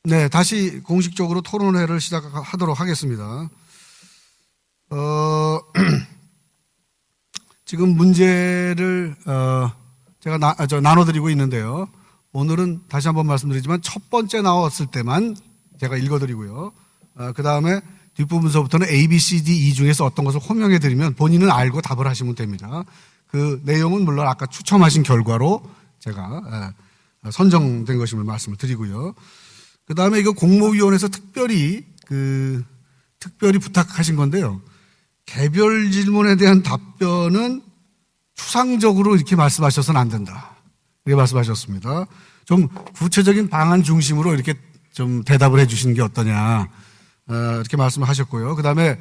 네, 다시 공식적으로 토론회를 시작하도록 하겠습니다. 지금 문제를 제가 나눠드리고 있는데요. 오늘은 다시 한번 말씀드리지만 첫 번째 나왔을 때만 제가 읽어드리고요. 그 다음에 뒷부분서부터는 A, B, C, D, E 중에서 어떤 것을 호명해드리면 본인은 알고 답을 하시면 됩니다. 그 내용은 물론 아까 추첨하신 결과로 제가 선정된 것임을 말씀을 드리고요. 그 다음에 이거 공모위원회에서 특별히 부탁하신 건데요. 개별 질문에 대한 답변은 추상적으로 이렇게 말씀하셔서는 안 된다. 이렇게 말씀하셨습니다. 좀 구체적인 방안 중심으로 이렇게 좀 대답을 해 주시는 게 어떠냐. 이렇게 말씀을 하셨고요. 그 다음에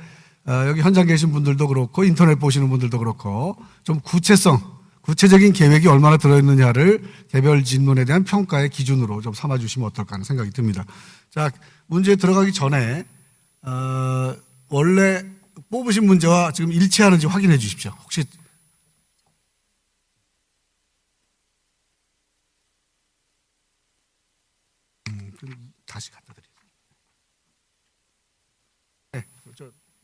여기 현장 계신 분들도 그렇고 인터넷 보시는 분들도 그렇고 좀 구체적인 계획이 얼마나 들어있느냐를 개별 질문에 대한 평가의 기준으로 좀 삼아주시면 어떨까 하는 생각이 듭니다. 자, 문제에 들어가기 전에 원래 뽑으신 문제와 지금 일치하는지 확인해 주십시오. 혹시 다시 갖다 드릴게요. 네,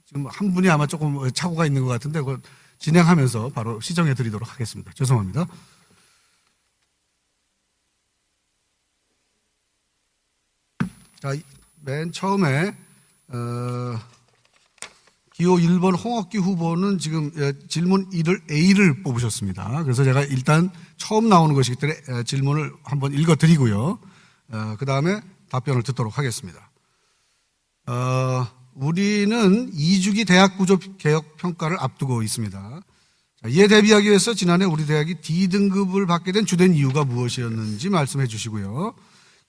지금 한 분이 아마 조금 착오가 있는 것 같은데 그걸 진행하면서 바로 시정해 드리도록 하겠습니다. 죄송합니다. 자, 맨 처음에 기호 1번 홍학규 후보는 지금 질문 1을 A를 뽑으셨습니다. 그래서 제가 일단 처음 나오는 것이기 때문에 질문을 한번 읽어드리고요. 그 다음에 답변을 듣도록 하겠습니다. 우리는 2주기 대학 구조 개혁 평가를 앞두고 있습니다. 이에 대비하기 위해서 지난해 우리 대학이 D등급을 받게 된 주된 이유가 무엇이었는지 말씀해 주시고요.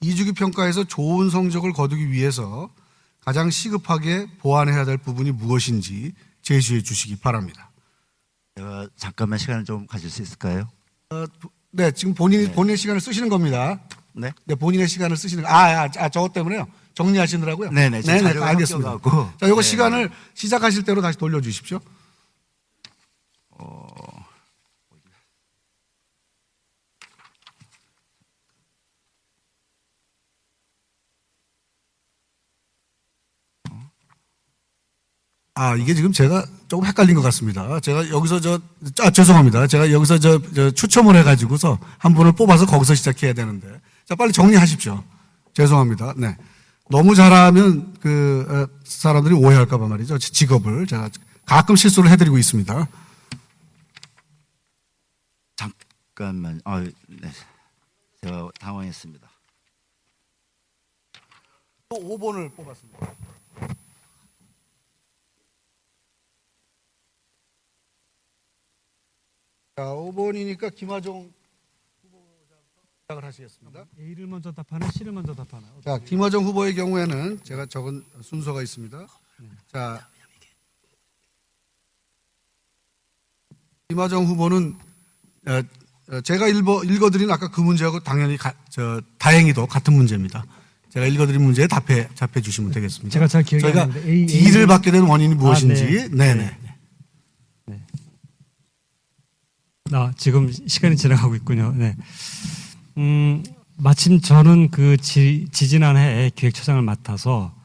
2주기 평가에서 좋은 성적을 거두기 위해서 가장 시급하게 보완해야 될 부분이 무엇인지 제시해 주시기 바랍니다. 제가 잠깐만 시간을 좀 가질 수 있을까요? 네, 지금 본인의 시간을 쓰시는 겁니다. 네. 네, 본인의 시간을 쓰시는 저것 때문에요. 정리하시느라고요? 네네. 네네, 알겠습니다. 합격하고. 자, 요거 네. 시간을 시작하실 대로 다시 돌려주십시오. 이게 지금 제가 조금 헷갈린 것 같습니다. 제가 여기서 죄송합니다. 제가 여기서 추첨을 해가지고서 한 분을 뽑아서 거기서 시작해야 되는데. 자, 빨리 정리하십시오. 죄송합니다. 네. 너무 잘하면 사람들이 오해할까봐 말이죠. 직업을. 제가 가끔 실수를 해드리고 있습니다. 잠깐만. 네. 제가 당황했습니다. 또 5번을 뽑았습니다. 자, 5번이니까 김화종 후보자부터 시작을 하시겠습니다. A를 먼저 답하나 C를 먼저 답하나? 자, 김화종 후보의 경우에는 제가 적은 순서가 있습니다. 자, 김화종 후보는 제가 읽어드린 아까 그 문제하고 당연히 다행히도 같은 문제입니다. 제가 읽어드린 문제에 답해 주시면 되겠습니다. 제가 잘 기억이 안 저희가 나는데 D를 받게 된 원인이 무엇인지. 네네. 지금 시간이 지나가고 있군요. 네. 마침 저는 지지난해 기획처장을 맡아서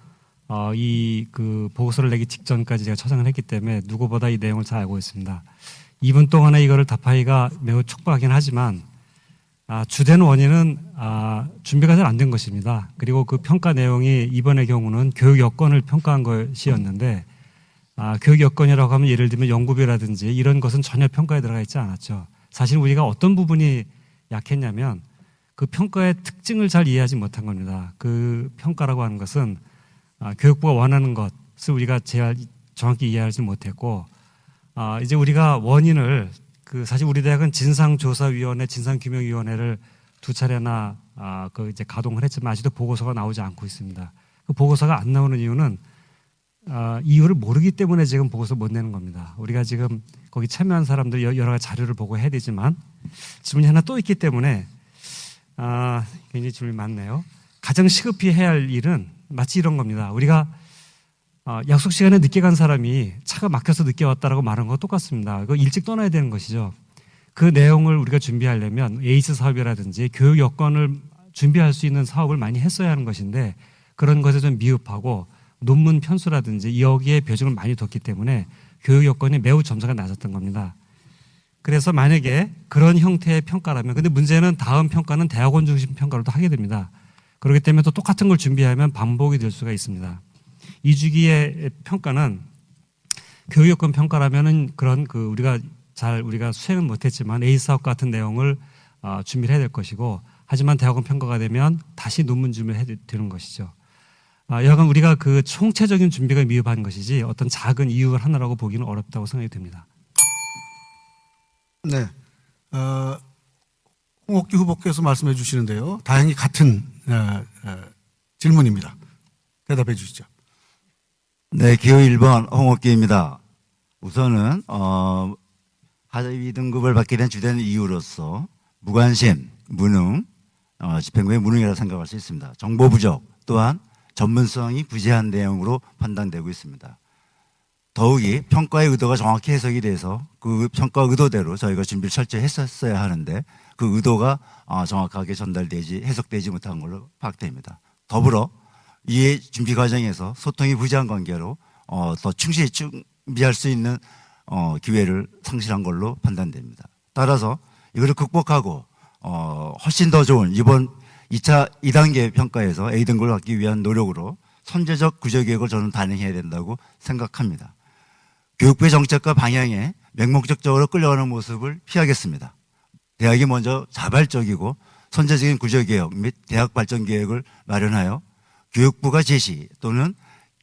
이 보고서를 내기 직전까지 제가 처장을 했기 때문에 누구보다 이 내용을 잘 알고 있습니다. 2분 동안에 이거를 답하기가 매우 촉박하긴 하지만 주된 원인은 준비가 잘 안 된 것입니다. 그리고 그 평가 내용이 이번의 경우는 교육 여건을 평가한 것이었는데 교육 여건이라고 하면 예를 들면 연구비라든지 이런 것은 전혀 평가에 들어가 있지 않았죠. 사실 우리가 어떤 부분이 약했냐면 그 평가의 특징을 잘 이해하지 못한 겁니다. 그 평가라고 하는 것은 교육부가 원하는 것을 우리가 제일 정확히 이해하지 못했고 이제 우리가 원인을 사실 우리 대학은 진상조사위원회, 진상규명위원회를 2차례나 이제 가동을 했지만 아직도 보고서가 나오지 않고 있습니다. 그 보고서가 안 나오는 이유는 이유를 모르기 때문에 지금 보고서 못 내는 겁니다. 우리가 지금 거기 참여한 사람들 여러 가지 자료를 보고 해야 되지만 질문이 하나 또 있기 때문에 굉장히 질문이 많네요. 가장 시급히 해야 할 일은 마치 이런 겁니다. 우리가 약속 시간에 늦게 간 사람이 차가 막혀서 늦게 왔다라고 말하는 거 똑같습니다. 그거 일찍 떠나야 되는 것이죠. 그 내용을 우리가 준비하려면 에이스 사업이라든지 교육 여건을 준비할 수 있는 사업을 많이 했어야 하는 것인데 그런 것에 좀 미흡하고 논문 편수라든지 여기에 비중을 많이 뒀기 때문에 교육 여건이 매우 점수가 낮았던 겁니다. 그래서 만약에 그런 형태의 평가라면, 근데 문제는 다음 평가는 대학원 중심 평가로도 하게 됩니다. 그렇기 때문에 또 똑같은 걸 준비하면 반복이 될 수가 있습니다. 2주기의 평가는 교육 여건 평가라면은 그런 우리가 수행은 못했지만 A 사업 같은 내용을 준비를 해야 될 것이고, 하지만 대학원 평가가 되면 다시 논문 준비를 해야 되는 것이죠. 여하간 우리가 그 총체적인 준비가 미흡한 것이지 어떤 작은 이유 하나라고 보기는 어렵다고 생각이 듭니다. 네. 홍옥기 후보께서 말씀해 주시는데요. 다행히 같은 질문입니다. 대답해 주시죠. 네, 기호 1번 홍옥기입니다. 우선은 하위 등급을 받게 된 주된 이유로서 무관심, 무능, 집행부의 무능이라고 생각할 수 있습니다. 정보 부족, 또한 전문성이 부재한 내용으로 판단되고 있습니다. 더욱이 평가의 의도가 정확히 해석이 돼서 그 평가 의도대로 저희가 준비를 철저히 했었어야 하는데 그 의도가 정확하게 전달되지, 해석되지 못한 걸로 파악됩니다. 더불어 이 준비 과정에서 소통이 부재한 관계로 더 충실히 준비할 수 있는 기회를 상실한 걸로 판단됩니다. 따라서 이거를 극복하고 훨씬 더 좋은 이번 2단계 평가에서 A등급을 받기 위한 노력으로 선제적 구조개혁을 저는 단행해야 된다고 생각합니다. 교육부의 정책과 방향에 맹목적적으로 끌려가는 모습을 피하겠습니다. 대학이 먼저 자발적이고 선제적인 구조개혁 및 대학 발전 계획을 마련하여 교육부가 제시 또는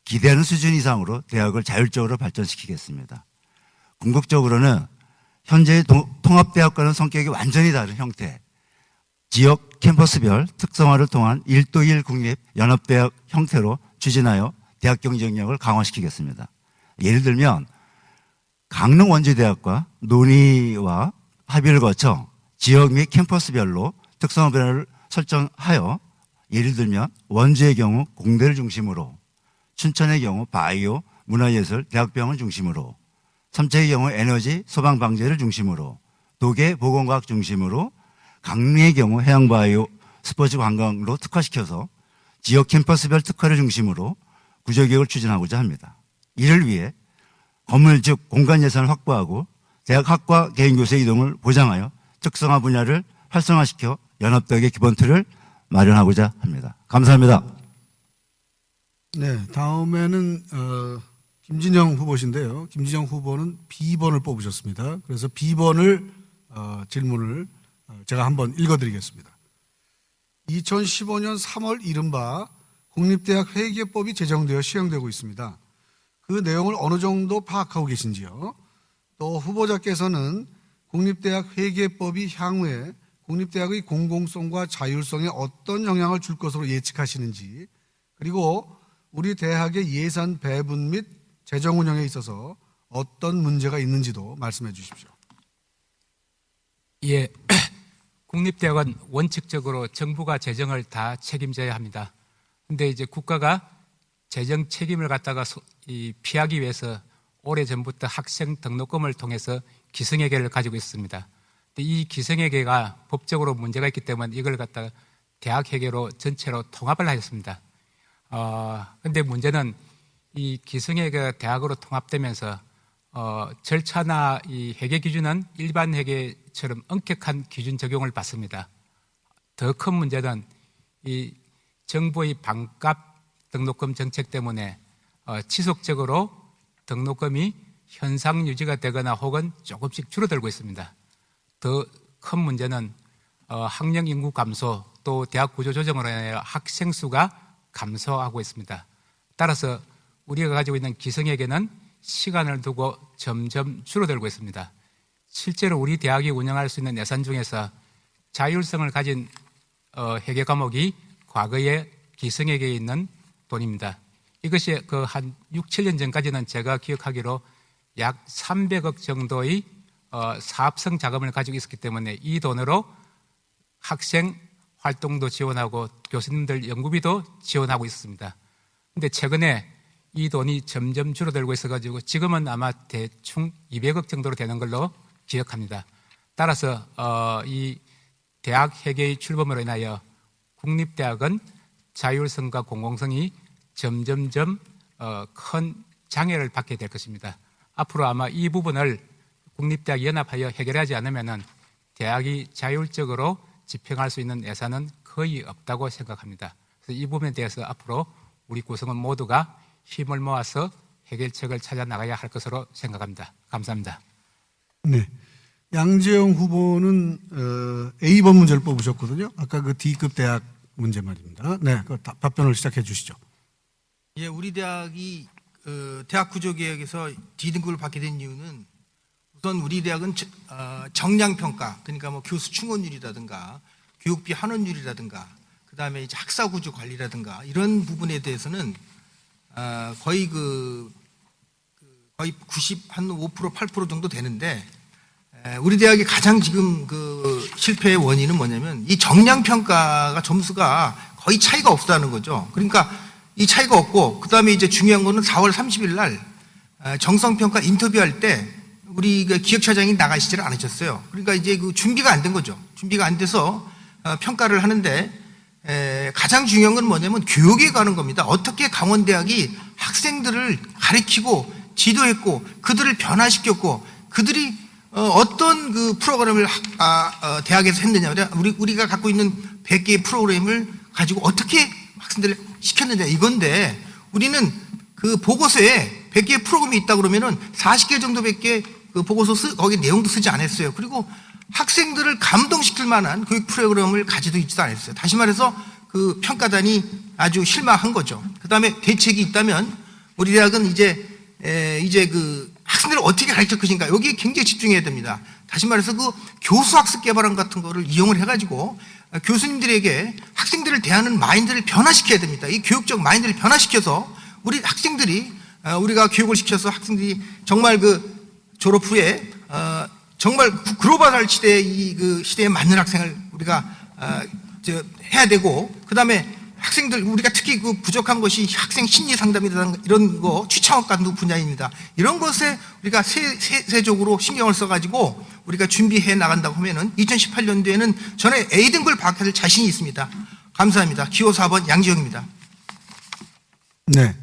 기대하는 수준 이상으로 대학을 자율적으로 발전시키겠습니다. 궁극적으로는 현재의 통합대학과는 성격이 완전히 다른 형태, 지역 캠퍼스별 특성화를 통한 1도1 국립 연합대학 형태로 추진하여 대학 경쟁력을 강화시키겠습니다. 예를 들면 강릉 원주대학과 논의와 합의를 거쳐 지역 및 캠퍼스별로 특성화 변화를 설정하여, 예를 들면 원주의 경우 공대를 중심으로, 춘천의 경우 바이오, 문화예술, 대학병원을 중심으로, 삼척의 경우 에너지, 소방방재를 중심으로, 도계, 보건과학 중심으로, 강릉의 경우 해양바이오, 스포츠 관광으로 특화시켜서 지역 캠퍼스별 특화를 중심으로 구조개혁을 추진하고자 합니다. 이를 위해 건물 즉 공간 예산을 확보하고 대학 학과 개인 교수 이동을 보장하여 특성화 분야를 활성화시켜 연합대학의 기본 틀을 마련하고자 합니다. 감사합니다. 네, 다음에는 김진영 후보신데요. 김진영 후보는 B번을 뽑으셨습니다. 그래서 B번을 질문을 제가 한번 읽어드리겠습니다. 2015년 3월 이른바 국립대학 회계법이 제정되어 시행되고 있습니다. 그 내용을 어느 정도 파악하고 계신지요? 또 후보자께서는 국립대학 회계법이 향후에 국립대학의 공공성과 자율성에 어떤 영향을 줄 것으로 예측하시는지, 그리고 우리 대학의 예산 배분 및 재정 운영에 있어서 어떤 문제가 있는지도 말씀해 주십시오. 예, 국립대학은 원칙적으로 정부가 재정을 다 책임져야 합니다. 그런데 이제 국가가 재정 책임을 갖다가 피하기 위해서 오래전부터 학생 등록금을 통해서 기성회계를 가지고 있습니다. 이 기성회계가 법적으로 문제가 있기 때문에 이걸 갖다가 대학회계로 전체로 통합을 하였습니다. 그런데 문제는 이 기성회계가 대학으로 통합되면서 절차나 이 회계 기준은 일반 회계처럼 엄격한 기준 적용을 받습니다. 더 큰 문제는 이 정부의 반값 등록금 정책 때문에 지속적으로 등록금이 현상 유지가 되거나 혹은 조금씩 줄어들고 있습니다. 더 큰 문제는 학령 인구 감소, 또 대학 구조 조정으로 인하여 학생 수가 감소하고 있습니다. 따라서 우리가 가지고 있는 기성회계는 시간을 두고 점점 줄어들고 있습니다. 실제로 우리 대학이 운영할 수 있는 예산 중에서 자율성을 가진 회계 과목이 과거에 기성회계에 있는 돈입니다. 이것이 한 6, 7년 전까지는 제가 기억하기로 약 300억 정도의 사업성 자금을 가지고 있었기 때문에 이 돈으로 학생 활동도 지원하고 교수님들 연구비도 지원하고 있습니다. 그런데 최근에 이 돈이 점점 줄어들고 있어가지고 지금은 아마 대충 200억 정도로 되는 걸로 기억합니다. 따라서 이 대학 회계의 출범으로 인하여 국립대학은 자율성과 공공성이 점점점 큰 장애를 받게 될 것입니다. 앞으로 아마 이 부분을 국립대학 연합하여 해결하지 않으면은 대학이 자율적으로 집행할 수 있는 예산은 거의 없다고 생각합니다. 그래서 이 부분에 대해서 앞으로 우리 구성원 모두가 힘을 모아서 해결책을 찾아 나가야 할 것으로 생각합니다. 감사합니다. 네. 양재영 후보는 A번 문제를 뽑으셨거든요. 아까 그 D급 대학 문제 말입니다. 네, 그 답변을 시작해 주시죠. 예, 우리 대학이 대학 구조 개혁에서 D등급을 받게 된 이유는 우선 우리 대학은 정량 평가, 그러니까 뭐 교수 충원율이라든가 교육비 환원율이라든가 그다음에 이제 학사 구조 관리라든가 이런 부분에 대해서는 거의 거의 5% 8% 정도 되는데 우리 대학이 가장 지금 그 실패의 원인은 뭐냐면 이 정량 평가가 점수가 거의 차이가 없다는 거죠. 그러니까 이 차이가 없고 그다음에 이제 중요한 거는 4월 30일 날 정성 평가 인터뷰할 때 우리 그 기획처장이 나가시지를 않으셨어요. 그러니까 이제 그 준비가 안 된 거죠. 준비가 안 돼서 평가를 하는데 가장 중요한 건 뭐냐면 교육에 가는 겁니다. 어떻게 강원대학이 학생들을 가르치고 지도했고 그들을 변화시켰고 그들이 어떤 그 프로그램을 대학에서 했느냐. 우리가 갖고 있는 100개의 프로그램을 가지고 어떻게 학생들을 시켰느냐 이건데 우리는 그 보고서에 100개의 프로그램이 있다 그러면은 40개 정도밖에 그 보고서 거기 내용도 쓰지 않았어요. 그리고 학생들을 감동시킬 만한 교육 프로그램을 가지도 있지도 않았어요. 다시 말해서 그 평가단이 아주 실망한 거죠. 그 다음에 대책이 있다면 우리 대학은 이제 그 학생들을 어떻게 가르칠 것인가 여기에 굉장히 집중해야 됩니다. 다시 말해서 그 교수학습 개발원 같은 거를 이용을 해가지고 교수님들에게 학생들을 대하는 마인드를 변화시켜야 됩니다. 이 교육적 마인드를 변화시켜서 우리 학생들이 우리가 교육을 시켜서 학생들이 정말 그 졸업 후에 정말 글로벌 시대의 그 시대에 맞는 학생을 우리가 해야 되고 그 다음에 학생들 우리가 특히 그 부족한 것이 학생 심리 상담이라든가 이런 거 취창업 같은 분야입니다. 이런 것에 우리가 세세적으로 신경을 써가지고 우리가 준비해 나간다고 하면은 2018년도에는 저는 A등급을 받을 자신이 있습니다. 감사합니다. 기호 4번 양지영입니다. 네.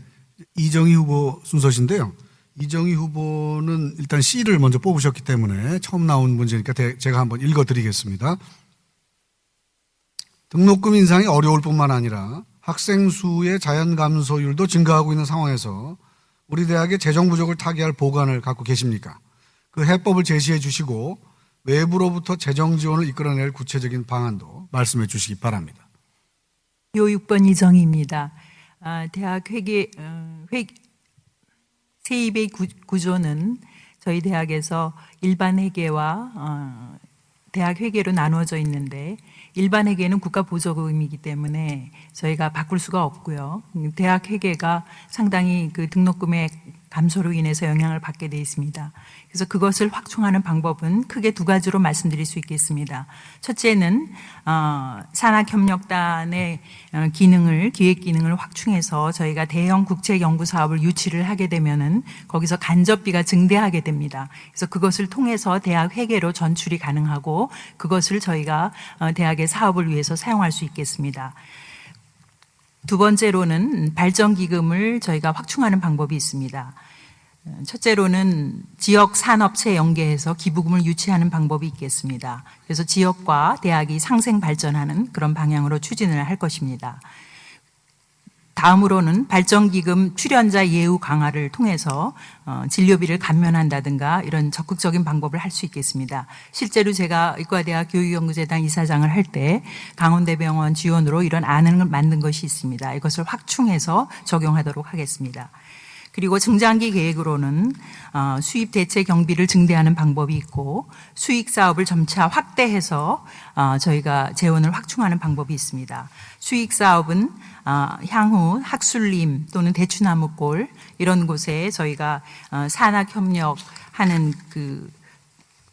이정희 후보 순서신데요. 이정희 후보는 일단 C를 먼저 뽑으셨기 때문에 처음 나온 문제니까 제가 한번 읽어드리겠습니다. 등록금 인상이 어려울 뿐만 아니라 학생 수의 자연 감소율도 증가하고 있는 상황에서 우리 대학의 재정 부족을 타개할 보관을 갖고 계십니까? 그 해법을 제시해 주시고 외부로부터 재정 지원을 이끌어낼 구체적인 방안도 말씀해 주시기 바랍니다. 요 6번 이정희입니다. 대학 세입의 구조는 저희 대학에서 일반 회계와 대학 회계로 나누어져 있는데 일반 회계는 국가 보조금이기 때문에 저희가 바꿀 수가 없고요. 대학 회계가 상당히 그 등록금의 감소로 인해서 영향을 받게 되어 있습니다. 그래서 그것을 확충하는 방법은 크게 두 가지로 말씀드릴 수 있겠습니다. 첫째는 산학협력단의 기능을 기획 기능을 확충해서 저희가 대형 국책 연구 사업을 유치를 하게 되면은 거기서 간접비가 증대하게 됩니다. 그래서 그것을 통해서 대학 회계로 전출이 가능하고 그것을 저희가 대학의 사업을 위해서 사용할 수 있겠습니다. 두 번째로는 발전기금을 저희가 확충하는 방법이 있습니다. 첫째로는 지역 산업체 연계해서 기부금을 유치하는 방법이 있겠습니다. 그래서 지역과 대학이 상생 발전하는 그런 방향으로 추진을 할 것입니다. 다음으로는 발전기금 출연자 예우 강화를 통해서 진료비를 감면한다든가 이런 적극적인 방법을 할 수 있겠습니다. 실제로 제가 의과대학 교육연구재단 이사장을 할 때 강원대병원 지원으로 이런 안을 만든 것이 있습니다. 이것을 확충해서 적용하도록 하겠습니다. 그리고 중장기 계획으로는 수입 대체 경비를 증대하는 방법이 있고 수익 사업을 점차 확대해서 저희가 재원을 확충하는 방법이 있습니다. 수익 사업은 향후 학술림 또는 대추나무골 이런 곳에 저희가 산학협력하는 그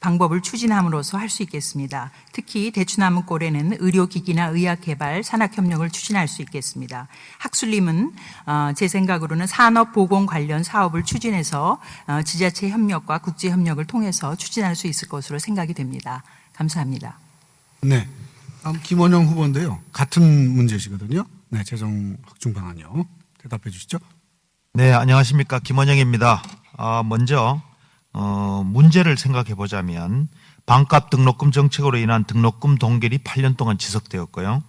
방법을 추진함으로써 할 수 있겠습니다. 특히 대추나무골에는 의료기기나 의학개발, 산학협력을 추진할 수 있겠습니다. 학술림은 제 생각으로는 산업보건 관련 사업을 추진해서 지자체 협력과 국제협력을 통해서 추진할 수 있을 것으로 생각이 됩니다. 감사합니다. 네. 다음 김원영 후보인데요. 같은 문제시거든요. 네, 재정 확충 방안이요. 대답해 주시죠. 네, 안녕하십니까. 김원영입니다. 먼저, 문제를 생각해 보자면, 반값 등록금 정책으로 인한 등록금 동결이 8년 동안 지속되었고요.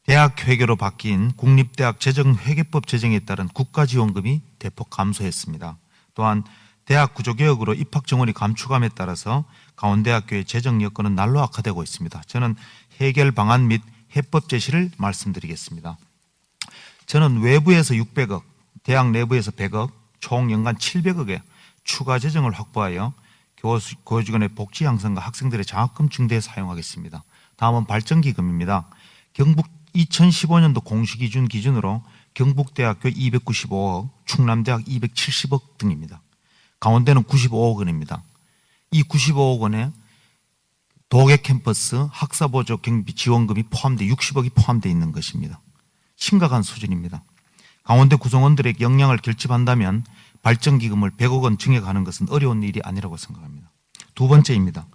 대학 회계로 바뀐 국립대학 재정회계법 제정에 따른 국가지원금이 대폭 감소했습니다. 또한 대학 구조개혁으로 입학 정원이 감축함에 따라서 강원대학교의 재정 여건은 날로 악화되고 있습니다. 저는 해결 방안 및 해법 제시를 말씀드리겠습니다. 저는 외부에서 600억, 대학 내부에서 100억, 총 연간 700억의 추가 재정을 확보하여 교직원의 복지 향상과 학생들의 장학금 증대에 사용하겠습니다. 다음은 발전기금입니다. 경북 2015년도 공시기준 기준으로 경북대학교 295억, 충남대학 270억 등입니다. 강원대는 95억 원입니다. 이 95억 원에 도계 캠퍼스 학사보조 경비 지원금이 포함돼 60억이 포함되어 있는 것입니다. 심각한 수준입니다. 강원대 구성원들에게 역량을 결집한다면 발전기금을 100억 원 증액하는 것은 어려운 일이 아니라고 생각합니다. 두 번째입니다.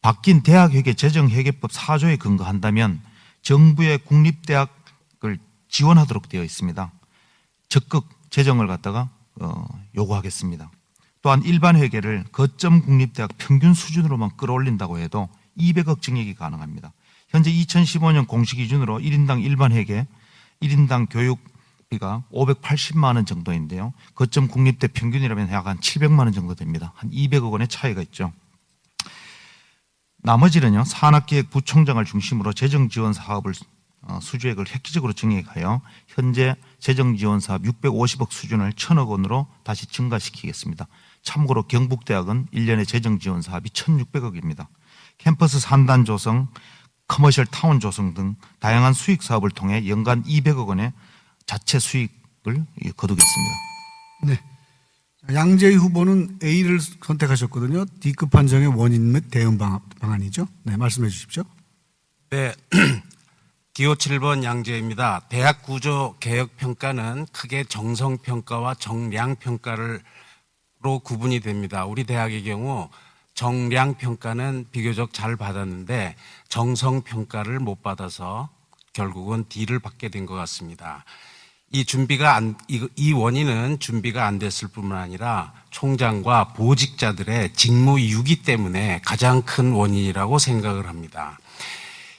바뀐 대학회계 재정회계법 4조에 근거한다면 정부의 국립대학을 지원하도록 되어 있습니다. 적극 재정을 갖다가 요구하겠습니다. 또한 일반 회계를 거점 국립대학 평균 수준으로만 끌어올린다고 해도 200억 증액이 가능합니다. 현재 2015년 공시 기준으로 1인당 일반 회계, 1인당 교육비가 580만 원 정도인데요. 거점 국립대 평균이라면 약 한 700만 원 정도 됩니다. 한 200억 원의 차이가 있죠. 나머지는요, 산학기획부총장을 중심으로 재정지원 사업을 수주액을 획기적으로 증액하여 현재 재정지원 사업 650억 수준을 1,000억 원으로 다시 증가시키겠습니다. 참고로 경북대학은 1년의 재정지원 사업이 1,600억입니다. 캠퍼스 3단 조성, 커머셜 타운 조성 등 다양한 수익 사업을 통해 연간 200억 원의 자체 수익을 거두겠습니다. 네. 양재희 후보는 A를 선택하셨거든요. D급 판정의 원인 및 대응 방안이죠. 네, 말씀해 주십시오. 네. 기호 7번 양재입니다. 대학 구조 개혁 평가는 크게 정성 평가와 정량 평가로 구분이 됩니다. 우리 대학의 경우 정량 평가는 비교적 잘 받았는데 정성 평가를 못 받아서 결국은 D를 받게 된 것 같습니다. 이 원인은 준비가 안 됐을 뿐만 아니라 총장과 보직자들의 직무 유기 때문에 가장 큰 원인이라고 생각을 합니다.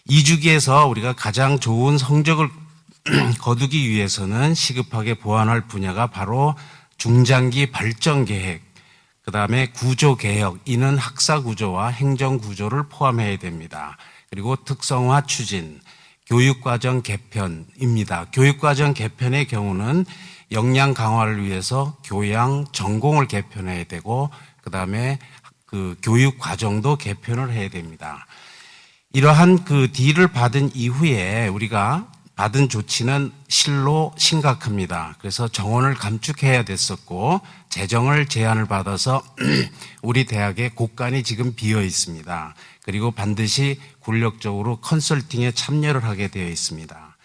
2주기에서 우리가 가장 좋은 성적을 거두기 위해서는 시급하게 보완할 분야가 바로 중장기 발전 계획, 그다음에 구조 개혁, 이는 학사 구조와 행정 구조를 포함해야 됩니다. 그리고 특성화 추진, 교육과정 개편입니다. 교육과정 개편의 경우는 역량 강화를 위해서 교양 전공을 개편해야 되고 그다음에 그 교육 과정도 개편을 해야 됩니다. 이러한 그 D를 받은 이후에 우리가 받은 조치는 실로 심각합니다. 그래서 정원을 감축해야 됐었고 재정을 제한을 받아서 우리 대학의 곳간이 지금 비어 있습니다. 그리고 반드시 굴력적으로 컨설팅에 참여를 하게 되어 있습니다.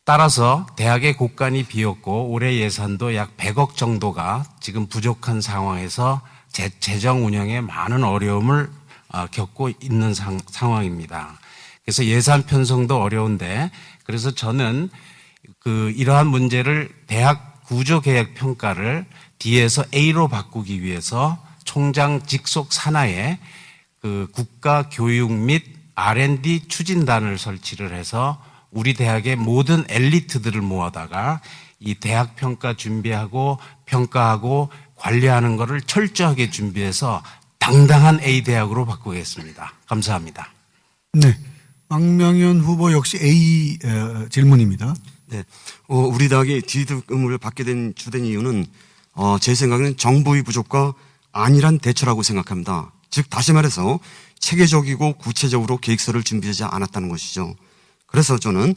따라서 대학의 곳간이 비었고 올해 예산도 약 100억 정도가 지금 부족한 상황에서 재정 운영에 많은 어려움을 겪고 있는 상황입니다. 그래서 예산 편성도 어려운데 그래서 저는 이러한 문제를 대학 구조개혁 평가를 D에서 A로 바꾸기 위해서 총장 직속 산하에 국가 교육 및 R&D 추진단을 설치를 해서 우리 대학의 모든 엘리트들을 모아다가 이 대학 평가 준비하고 평가하고 관리하는 것을 철저하게 준비해서 당당한 A 대학으로 바꾸겠습니다. 감사합니다. 네. 황명현 후보 역시 A 질문입니다. 네. 우리 대학이 D급을 받게 된 주된 이유는 제 생각에는 정보의 부족과 안일한 대처라고 생각합니다. 즉 다시 말해서 체계적이고 구체적으로 계획서를 준비하지 않았다는 것이죠. 그래서 저는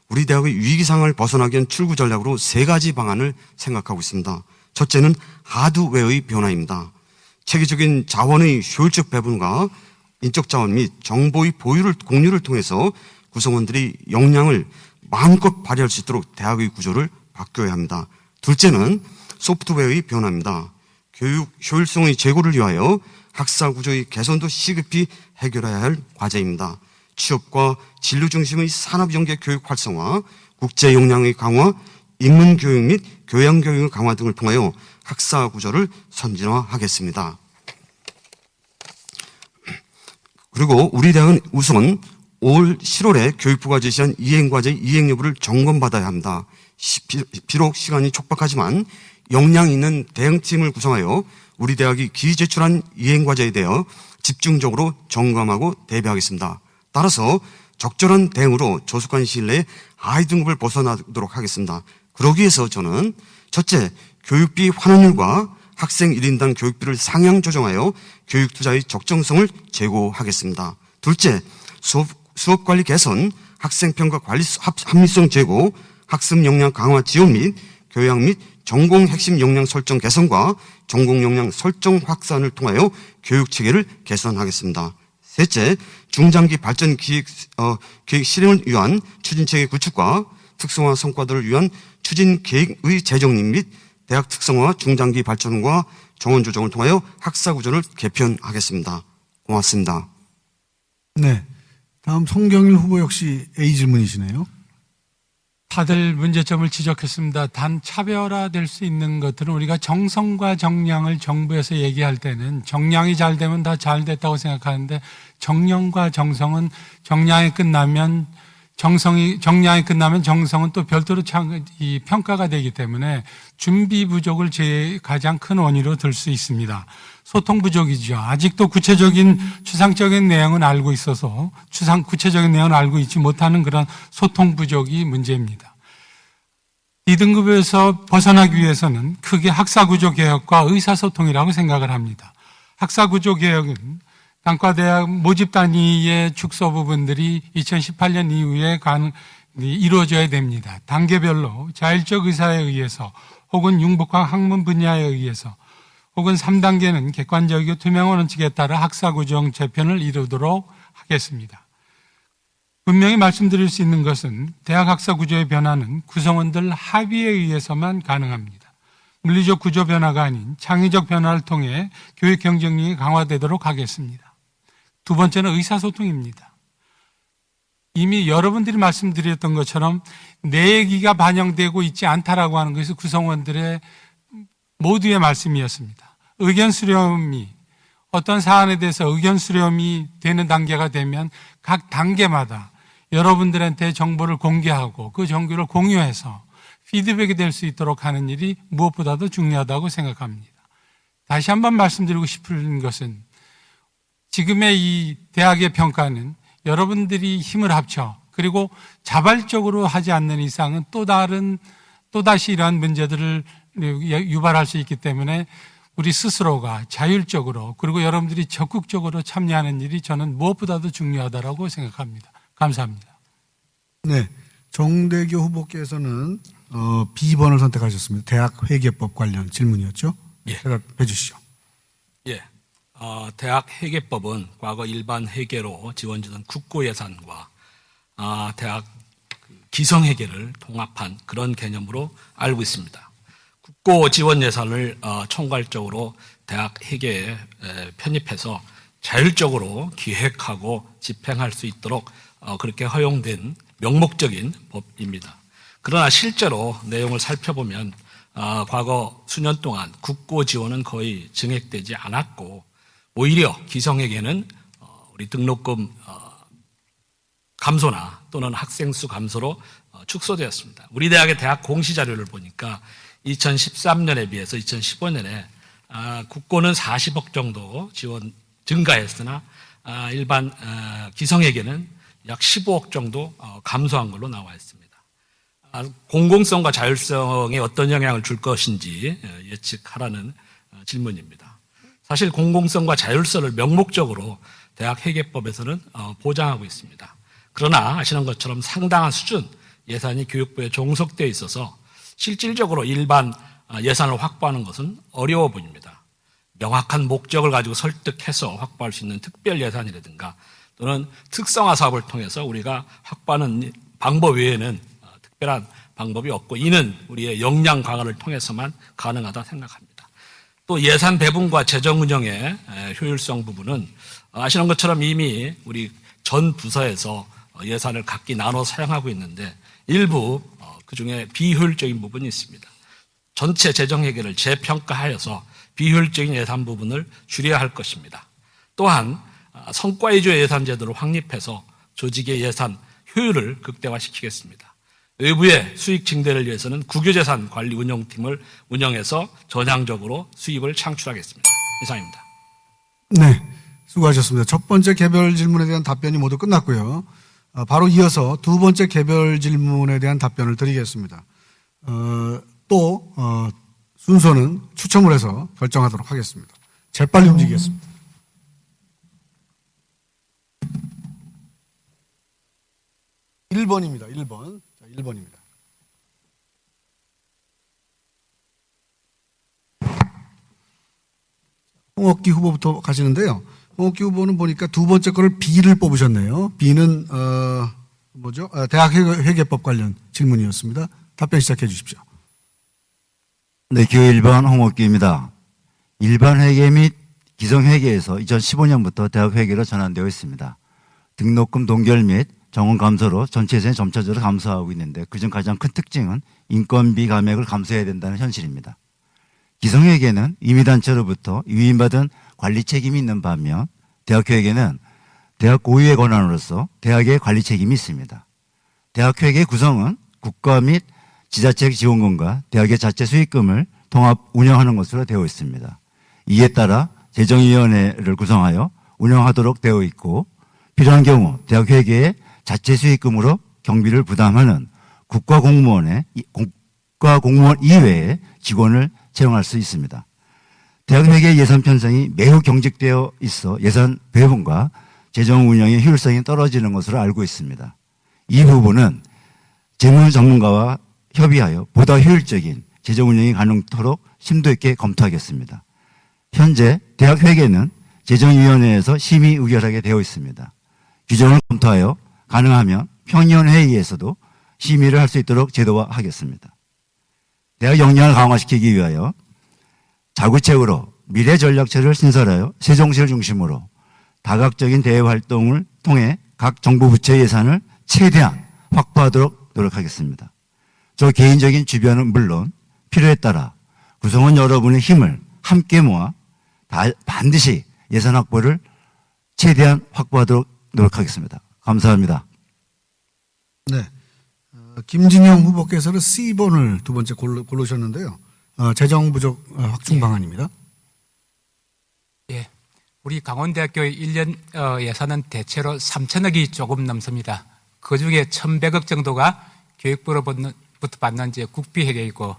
우리 대학의 위기상을 벗어나기 위한 출구 전략으로 3가지 방안을 생각하고 있습니다. 첫째는 하드웨어의 변화입니다. 체계적인 자원의 효율적 배분과 인적 자원 및 정보의 공유를 통해서 구성원들이 역량을 마음껏 발휘할 수 있도록 대학의 구조를 바뀌어야 합니다. 둘째는 소프트웨어의 변화입니다. 교육 효율성의 제고를 위하여 학사 구조의 개선도 시급히 해결해야 할 과제입니다. 취업과 진로 중심의 산업연계 교육 활성화, 국제 역량의 강화, 인문 교육 및 교양 교육의 강화 등을 통하여 학사 구조를 선진화하겠습니다. 그리고 우리 대학은 우선 올 7월에 교육부가 제시한 이행과제 이행 여부를 점검받아야 합니다. 비록 시간이 촉박하지만 역량 있는 대응팀을 구성하여 우리 대학이 기제출한 이행과제에 대해 집중적으로 점검하고 대비하겠습니다. 따라서 적절한 대응으로 조속한 시일 내에 하위 등급을 벗어나도록 하겠습니다. 그러기 위해서 저는 첫째, 교육비 환원율과 학생 1인당 교육비를 상향 조정하여 교육 투자의 적정성을 제고하겠습니다. 둘째, 수업 관리 개선, 학생 평가 관리 합리성 제고, 학습 역량 강화 지원 및 교양 및 전공 핵심 역량 설정 개선과 전공 역량 설정 확산을 통하여 교육 체계를 개선하겠습니다. 셋째, 중장기 발전 기획 실행을 위한 추진 체계 구축과 특성화 성과들을 위한 추진 계획의 제정 및 대학 특성화 중장기 발전과 정원 조정을 통하여 학사 구조를 개편하겠습니다. 고맙습니다. 네. 다음 송경일 후보 역시 A 질문이시네요. 다들 문제점을 지적했습니다. 단 차별화될 수 있는 것들은 우리가 정성과 정량을 정부에서 얘기할 때는 정량이 잘 되면 다 잘 됐다고 생각하는데 정량과 정성은 정량이 끝나면 정성은 또 별도로 평가가 되기 때문에 준비 부족을 가장 큰 원인으로 들 수 있습니다. 소통 부족이죠. 아직도 구체적인 추상적인 내용은 알고 있어서 구체적인 내용을 알고 있지 못하는 그런 소통 부족이 문제입니다. D등급에서 벗어나기 위해서는 크게 학사구조 개혁과 의사소통이라고 생각을 합니다. 학사구조 개혁은 단과대학 모집 단위의 축소 부분들이 2018년 이후에 이루어져야 됩니다. 단계별로 자율적 의사에 의해서 혹은 융복학 학문 분야에 의해서 혹은 3단계는 객관적이고 투명한 원칙에 따라 학사구조 재편을 이루도록 하겠습니다. 분명히 말씀드릴 수 있는 것은 대학 학사구조의 변화는 구성원들 합의에 의해서만 가능합니다. 물리적 구조 변화가 아닌 창의적 변화를 통해 교육 경쟁력이 강화되도록 하겠습니다. 두 번째는 의사소통입니다. 이미 여러분들이 말씀드렸던 것처럼 내 얘기가 반영되고 있지 않다라고 하는 것이 구성원들의 모두의 말씀이었습니다. 의견 수렴이 어떤 사안에 대해서 의견 수렴이 되는 단계가 되면 각 단계마다 여러분들한테 정보를 공개하고 그 정보를 공유해서 피드백이 될 수 있도록 하는 일이 무엇보다도 중요하다고 생각합니다. 다시 한번 말씀드리고 싶은 것은 지금의 이 대학의 평가는 여러분들이 힘을 합쳐 그리고 자발적으로 하지 않는 이상은 또다시 이러한 문제들을 유발할 수 있기 때문에 우리 스스로가 자율적으로 그리고 여러분들이 적극적으로 참여하는 일이 저는 무엇보다도 중요하다고 생각합니다. 감사합니다. 네. 정대교 후보께서는 B번을 선택하셨습니다. 대학 회계법 관련 질문이었죠? 예. 대답해 주시죠. 예. 대학 회계법은 과거 일반 회계로 지원주던 국고 예산과 대학 기성회계를 통합한 그런 개념으로 알고 있습니다. 국고 지원 예산을 총괄적으로 대학 회계에 편입해서 자율적으로 기획하고 집행할 수 있도록 그렇게 허용된 명목적인 법입니다. 그러나 실제로 내용을 살펴보면 과거 수년 동안 국고 지원은 거의 증액되지 않았고 오히려 기성회계는 우리 등록금 감소나 또는 학생 수 감소로 축소되었습니다. 우리 대학의 대학 공시 자료를 보니까 2013년에 비해서 2015년에 국고는 40억 정도 지원 증가했으나 일반 기성회계는 약 15억 정도 감소한 걸로 나와 있습니다. 공공성과 자율성에 어떤 영향을 줄 것인지 예측하라는 질문입니다. 사실 공공성과 자율성을 명목적으로 대학 회계법에서는 보장하고 있습니다. 그러나 아시는 것처럼 상당한 수준 예산이 교육부에 종속되어 있어서 실질적으로 일반 예산을 확보하는 것은 어려워 보입니다. 명확한 목적을 가지고 설득해서 확보할 수 있는 특별 예산이라든가 또는 특성화 사업을 통해서 우리가 확보하는 방법 외에는 특별한 방법이 없고 이는 우리의 역량 강화를 통해서만 가능하다 생각합니다. 또 예산 배분과 재정 운영의 효율성 부분은 아시는 것처럼 이미 우리 전 부서에서 예산을 각기 나눠 사용하고 있는데 일부 그중에 비효율적인 부분이 있습니다. 전체 재정 회계를 재평가하여서 비효율적인 예산 부분을 줄여야 할 것입니다. 또한 성과 위주의 예산 제도를 확립해서 조직의 예산 효율을 극대화시키겠습니다. 외부의 수익 증대를 위해서는 국유재산 관리 운영팀을 운영해서 전향적으로 수입을 창출하겠습니다. 이상입니다. 네, 수고하셨습니다. 첫 번째 개별 질문에 대한 답변이 모두 끝났고요. 바로 이어서 두 번째 개별 질문에 대한 답변을 드리겠습니다. 또 순서는 추첨을 해서 결정하도록 하겠습니다. 재빨리 움직이겠습니다. (1번) 1번입니다. 1번. 자, 1번입니다. 홍옥기 후보부터 가시는데요. 홍옥기 후보는 보니까 두 번째 거를 B를 뽑으셨네요. B는 뭐죠? 대학 회계법 관련 질문이었습니다. 답변 시작해 주십시오. 네, 기호 1번 홍옥기입니다. 일반 회계 및 기성회계에서 2015년부터 대학 회계로 전환되어 있습니다. 등록금 동결 및 정원 감소로 전체 예산이 점차적으로 감소하고 있는데 그중 가장 큰 특징은 인건비 감액을 감소해야 된다는 현실입니다. 기성회계는 임의단체로부터 위임받은 관리 책임이 있는 반면 대학회계는 대학 고유의 권한으로서 대학의 관리 책임이 있습니다. 대학회계 구성은 국가 및 지자체 지원금과 대학의 자체 수익금을 통합 운영하는 것으로 되어 있습니다. 이에 따라 재정위원회를 구성하여 운영하도록 되어 있고 필요한 경우 대학회계의 자체 수익금으로 경비를 부담하는 국가공무원 이외의 직원을 채용할 수 있습니다. 대학회계 예산 편성이 매우 경직되어 있어 예산 배분과 재정 운영의 효율성이 떨어지는 것으로 알고 있습니다. 이 부분은 재무 전문가와 협의하여 보다 효율적인 재정 운영이 가능토록 심도 있게 검토하겠습니다. 현재 대학회계는 재정위원회에서 심의 의결하게 되어 있습니다. 규정을 검토하여 가능하면 평의원회의에서도 심의를 할 수 있도록 제도화하겠습니다. 대학 역량을 강화시키기 위하여 자구책으로 미래전략체를 신설하여 세종시를 중심으로 다각적인 대외 활동을 통해 각 정부 부처 예산을 최대한 확보하도록 노력하겠습니다. 저 개인적인 주변은 물론 필요에 따라 구성원 여러분의 힘을 함께 모아 반드시 예산 확보를 최대한 확보하도록 노력하겠습니다. 감사합니다. 네. 김진영 후보께서는 C번을 두 번째 고르셨는데요. 재정 부족 확충 방안입니다. 예. 우리 강원대학교의 1년 예산은 대체로 3천억이 조금 넘습니다. 그 중에 1,100억 정도가 교육부로부터 받는 이제 국비회계이고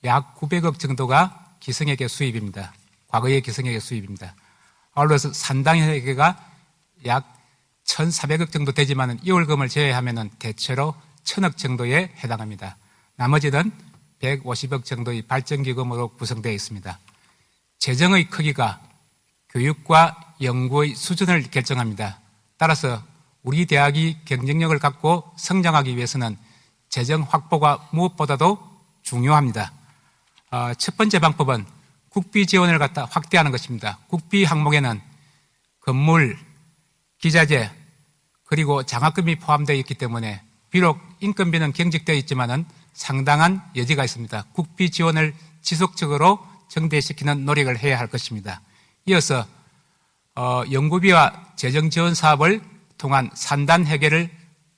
약 900억 정도가 기성회계 수입입니다. 과거의 기성회계 수입입니다. 아울러서 산당회계가 약 1,400억 정도 되지만은 이월금을 제외하면은 대체로 1,000억 정도에 해당합니다. 나머지는 150억 정도의 발전기금으로 구성되어 있습니다. 재정의 크기가 교육과 연구의 수준을 결정합니다. 따라서 우리 대학이 경쟁력을 갖고 성장하기 위해서는 재정 확보가 무엇보다도 중요합니다. 첫 번째 방법은 국비 지원을 갖다 확대하는 것입니다. 국비 항목에는 건물, 기자재, 그리고 장학금이 포함되어 있기 때문에 비록 인건비는 경직되어 있지만은 상당한 여지가 있습니다. 국비 지원을 지속적으로 증대시키는 노력을 해야 할 것입니다. 이어서 연구비와 재정 지원 사업을 통한 산단 회계를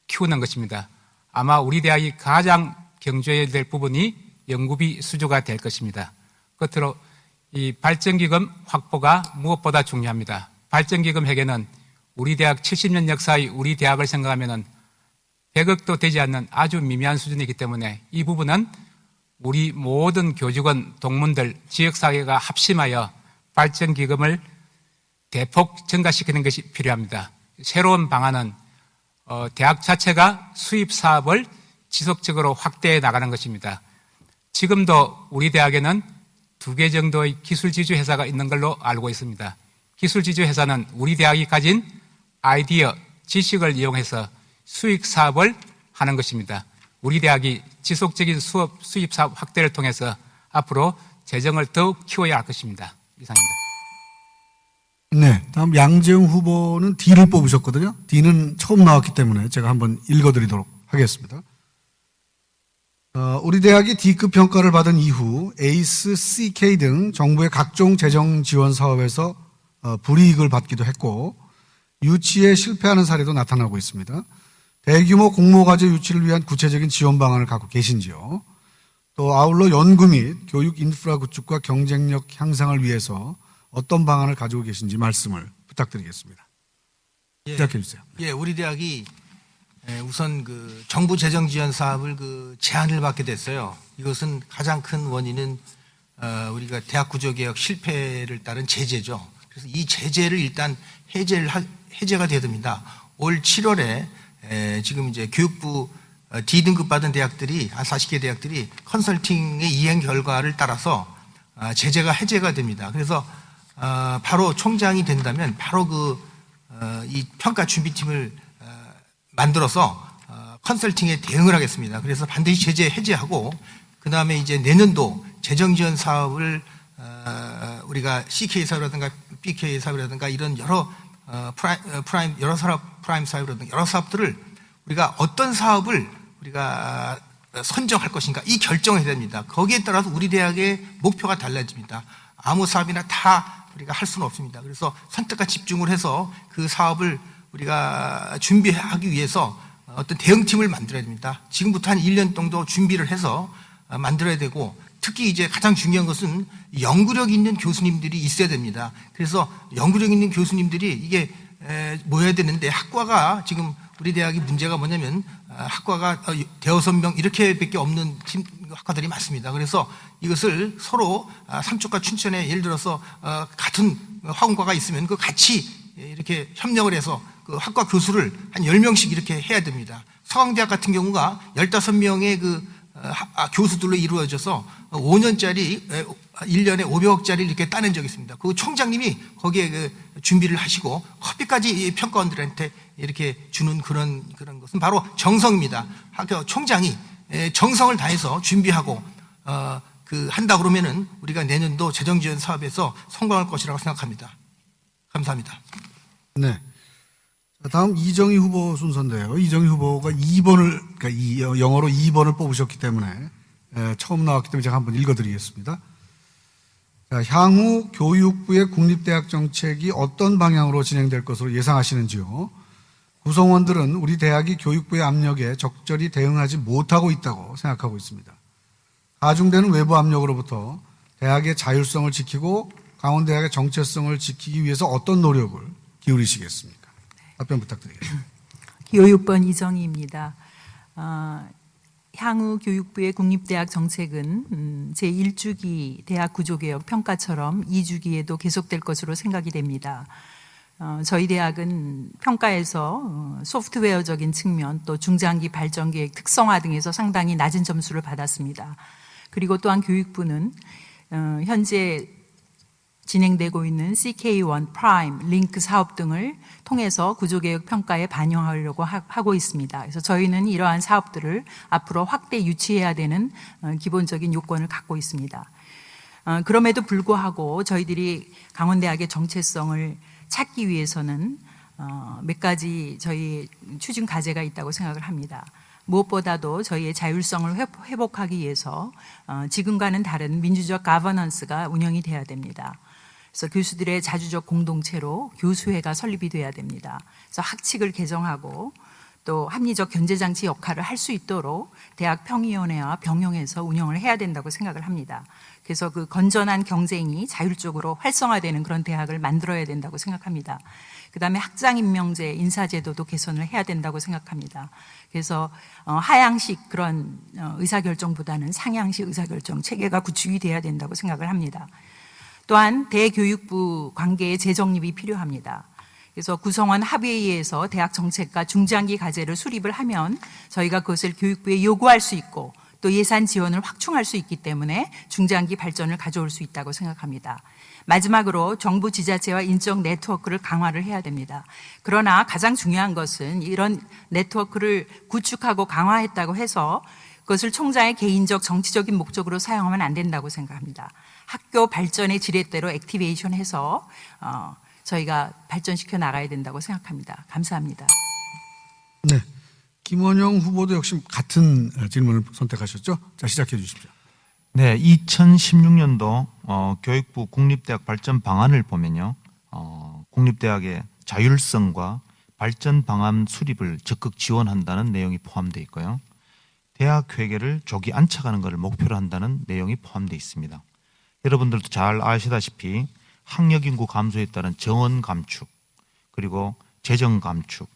키우는 것입니다. 아마 우리 대학이 가장 경주해야 될 부분이 연구비 수주가 될 것입니다. 끝으로 이 발전기금 확보가 무엇보다 중요합니다. 발전기금 회계는 우리 대학 70년 역사의 우리 대학을 생각하면은 100억도 되지 않는 아주 미미한 수준이기 때문에 이 부분은 우리 모든 교직원, 동문들, 지역사회가 합심하여 발전기금을 대폭 증가시키는 것이 필요합니다. 새로운 방안은 대학 자체가 수입 사업을 지속적으로 확대해 나가는 것입니다. 지금도 우리 대학에는 2개 정도의 기술지주 회사가 있는 걸로 알고 있습니다. 기술지주 회사는 우리 대학이 가진 아이디어, 지식을 이용해서 수익 사업을 하는 것입니다. 우리 대학이 지속적인 수입 사업 확대를 통해서 앞으로 재정을 더욱 키워야 할 것입니다. 이상입니다. 네. 다음 양재용 후보는 D를 뽑으셨거든요. D는 처음 나왔기 때문에 제가 한번 읽어드리도록 하겠습니다. 우리 대학이 D급 평가를 받은 이후 에이스, CK 등 정부의 각종 재정 지원 사업에서 불이익을 받기도 했고 유치에 실패하는 사례도 나타나고 있습니다. 대규모 공모과제 유치를 위한 구체적인 지원 방안을 갖고 계신지요? 또 아울러 연구 및 교육 인프라 구축과 경쟁력 향상을 위해서 어떤 방안을 가지고 계신지 말씀을 부탁드리겠습니다. 시작해 주세요. 예, 우리 대학이 우선 그 정부 재정 지원 사업을 그 제한을 받게 됐어요. 이것은 가장 큰 원인은 우리가 대학 구조 개혁 실패를 따른 제재죠. 그래서 이 제재를 일단 해제가 돼야 됩니다. 올 7월에 지금 이제 교육부 D등급 받은 대학들이 한 40개 대학들이 컨설팅의 이행 결과를 따라서 제재가 해제가 됩니다. 그래서 바로 총장이 된다면 바로 이 평가 준비팀을 만들어서 컨설팅에 대응을 하겠습니다. 그래서 반드시 제재 해제하고 그 다음에 이제 내년도 재정 지원 사업을 우리가 CK 사업이라든가 BK 사업이라든가 이런 여러 프라임 사업이라든가 여러 사업들을 우리가 어떤 사업을 우리가 선정할 것인가 이 결정을 해야 됩니다. 거기에 따라서 우리 대학의 목표가 달라집니다. 아무 사업이나 다 우리가 할 수는 없습니다. 그래서 선택과 집중을 해서 그 사업을 우리가 준비하기 위해서 어떤 대응팀을 만들어야 됩니다. 지금부터 한 1년 정도 준비를 해서 만들어야 되고 특히 이제 가장 중요한 것은 연구력 있는 교수님들이 있어야 됩니다. 그래서 연구력 있는 교수님들이 이게 모여야 되는데 학과가 지금 우리 대학이 문제가 뭐냐면 학과가 5명 이렇게밖에 없는 학과들이 많습니다. 그래서 이것을 서로 삼척과 춘천에 예를 들어서 같은 학원과가 있으면 그 같이 이렇게 협력을 해서 그 학과 교수를 한 10명씩 이렇게 해야 됩니다. 서강대학 같은 경우가 15명의 교수들로 이루어져서 5년짜리 1년에 500억짜리 이렇게 따낸 적이 있습니다. 그 총장님이 거기에 준비를 하시고 커피까지 평가원들한테 이렇게 주는 그런 것은 바로 정성입니다. 학교 총장이 정성을 다해서 준비하고 한다 그러면은 우리가 내년도 재정지원 사업에서 성공할 것이라고 생각합니다. 감사합니다. 네. 다음 이정희 후보 순서인데요. 이정희 후보가 2번을, 그러니까 영어로 2번을 뽑으셨기 때문에 처음 나왔기 때문에 제가 한번 읽어드리겠습니다. 자, 향후 교육부의 국립대학 정책이 어떤 방향으로 진행될 것으로 예상하시는지요? 구성원들은 우리 대학이 교육부의 압력에 적절히 대응하지 못하고 있다고 생각하고 있습니다. 가중되는 외부 압력으로부터 대학의 자율성을 지키고 강원대학의 정체성을 지키기 위해서 어떤 노력을 기울이시겠습니까? 답변 부탁드리겠습니다. 교육번 이정희입니다. 향후 교육부의 국립대학 정책은 제1주기 대학 구조개혁 평가처럼 2주기에도 계속될 것으로 생각이 됩니다. 저희 대학은 평가에서 소프트웨어적인 측면 또 중장기 발전 계획 특성화 등에서 상당히 낮은 점수를 받았습니다. 그리고 또한 교육부는 현재 진행되고 있는 CK1 프라임 링크 사업 등을 통해서 구조개혁 평가에 반영하려고 하고 있습니다. 그래서 저희는 이러한 사업들을 앞으로 확대 유치해야 되는 기본적인 요건을 갖고 있습니다. 그럼에도 불구하고 저희들이 강원대학의 정체성을 찾기 위해서는 몇 가지 저희 추진 과제가 있다고 생각을 합니다. 무엇보다도 저희의 자율성을 회복하기 위해서 지금과는 다른 민주적 가버넌스가 운영이 돼야 됩니다. 그래서 교수들의 자주적 공동체로 교수회가 설립이 돼야 됩니다. 그래서 학칙을 개정하고 또 합리적 견제장치 역할을 할 수 있도록 대학 평의위원회와 병영에서 운영을 해야 된다고 생각을 합니다. 그래서 그 건전한 경쟁이 자율적으로 활성화되는 그런 대학을 만들어야 된다고 생각합니다. 그다음에 학장 임명제 인사제도도 개선을 해야 된다고 생각합니다. 그래서 하향식 그런 의사결정보다는 상향식 의사결정 체계가 구축이 돼야 된다고 생각을 합니다. 또한 대교육부 관계의 재정립이 필요합니다. 그래서 구성원 합의회에서 대학 정책과 중장기 과제를 수립을 하면 저희가 그것을 교육부에 요구할 수 있고 또 예산 지원을 확충할 수 있기 때문에 중장기 발전을 가져올 수 있다고 생각합니다. 마지막으로 정부 지자체와 인적 네트워크를 강화를 해야 됩니다. 그러나 가장 중요한 것은 이런 네트워크를 구축하고 강화했다고 해서 그것을 총장의 개인적 정치적인 목적으로 사용하면 안 된다고 생각합니다. 학교 발전의 지렛대로 액티베이션해서 저희가 발전시켜 나가야 된다고 생각합니다. 감사합니다. 네. 김원영 후보도 역시 같은 질문을 선택하셨죠? 자, 시작해 주십시오. 네, 2016년도 교육부 국립대학 발전 방안을 보면요, 국립대학의 자율성과 발전 방안 수립을 적극 지원한다는 내용이 포함되어 있고요. 대학 회계를 조기 안착하는 것을 목표로 한다는 내용이 포함되어 있습니다. 여러분들도 잘 아시다시피 학력 인구 감소에 따른 정원 감축, 그리고 재정 감축,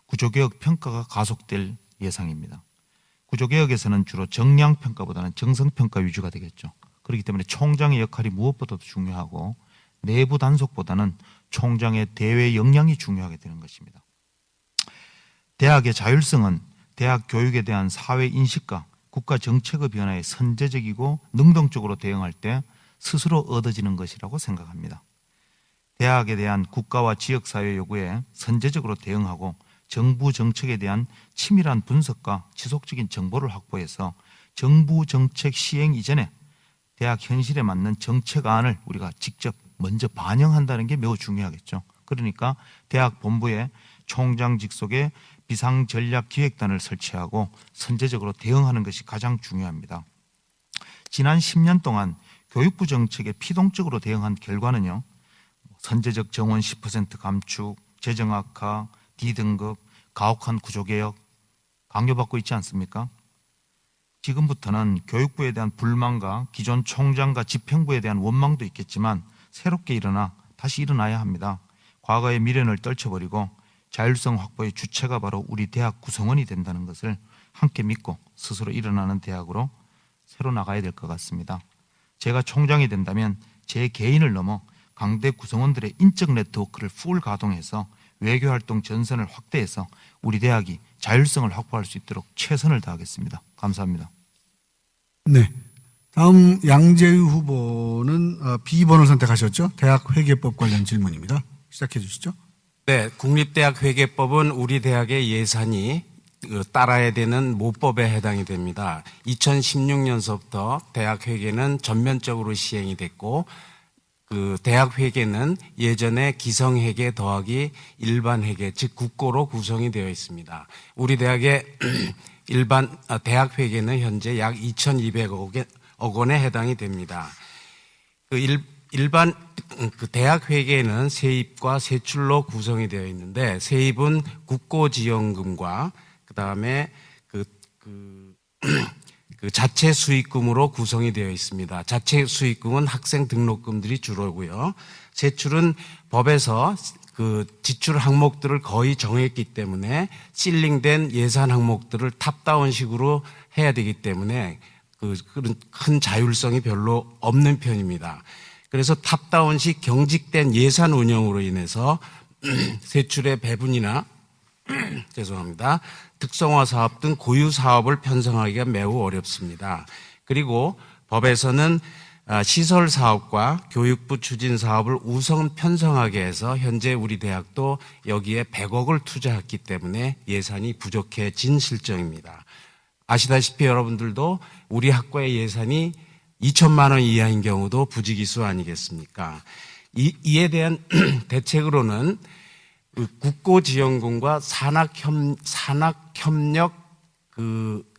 구조개혁 평가가 가속될 예상입니다. 구조개혁에서는 주로 정량 평가보다는 정성 평가 위주가 되겠죠. 그렇기 때문에 총장의 역할이 무엇보다도 중요하고 내부 단속보다는 총장의 대외 역량이 중요하게 되는 것입니다. 대학의 자율성은 대학 교육에 대한 사회 인식과 국가 정책의 변화에 선제적이고 능동적으로 대응할 때 스스로 얻어지는 것이라고 생각합니다. 대학에 대한 국가와 지역사회 요구에 선제적으로 대응하고 정부 정책에 대한 치밀한 분석과 지속적인 정보를 확보해서 정부 정책 시행 이전에 대학 현실에 맞는 정책안을 우리가 직접 먼저 반영한다는 게 매우 중요하겠죠. 그러니까 대학 본부에 총장 직속의 비상전략기획단을 설치하고 선제적으로 대응하는 것이 가장 중요합니다. 지난 10년 동안 교육부 정책에 피동적으로 대응한 결과는요, 선제적 정원 10% 감축, 재정 악화, D등급, 가혹한 구조개혁 강요받고 있지 않습니까? 지금부터는 교육부에 대한 불만과 기존 총장과 집행부에 대한 원망도 있겠지만 새롭게 일어나 다시 일어나야 합니다. 과거의 미련을 떨쳐버리고 자율성 확보의 주체가 바로 우리 대학 구성원이 된다는 것을 함께 믿고 스스로 일어나는 대학으로 새로 나가야 될 것 같습니다. 제가 총장이 된다면 제 개인을 넘어 강대 구성원들의 인적 네트워크를 풀 가동해서 외교활동 전선을 확대해서 우리 대학이 자율성을 확보할 수 있도록 최선을 다하겠습니다. 감사합니다. 네. 다음 양재유 후보는 B번을 선택하셨죠? 대학 회계법 관련 질문입니다. 시작해 주시죠. 네, 국립대학 회계법은 우리 대학의 예산이 따라야 되는 모법에 해당이 됩니다. 2016년서부터 대학 회계는 전면적으로 시행이 됐고, 그 대학 회계는 예전에 기성회계 더하기 일반 회계, 즉 국고로 구성이 되어 있습니다. 우리 대학의 대학 회계는 현재 약 2,200억 원에 해당이 됩니다. 일반 대학 회계는 세입과 세출로 구성이 되어 있는데, 세입은 국고지원금과 그다음에 그 자체 수익금으로 구성이 되어 있습니다. 자체 수익금은 학생 등록금들이 주로고요. 세출은 법에서 그 지출 항목들을 거의 정했기 때문에 실링된 예산 항목들을 탑다운식으로 해야 되기 때문에 그런 큰 자율성이 별로 없는 편입니다. 그래서 탑다운식 경직된 예산 운영으로 인해서 세출의 배분이나 죄송합니다. 특성화 사업 등 고유 사업을 편성하기가 매우 어렵습니다. 그리고 법에서는 시설 사업과 교육부 추진 사업을 우선 편성하게 해서 현재 우리 대학도 여기에 100억을 투자했기 때문에 예산이 부족해진 실정입니다. 아시다시피 여러분들도 우리 학과의 예산이 2천만 원 이하인 경우도 부지기수 아니겠습니까? 이에 대한 대책으로는 국고지원금과 산학협력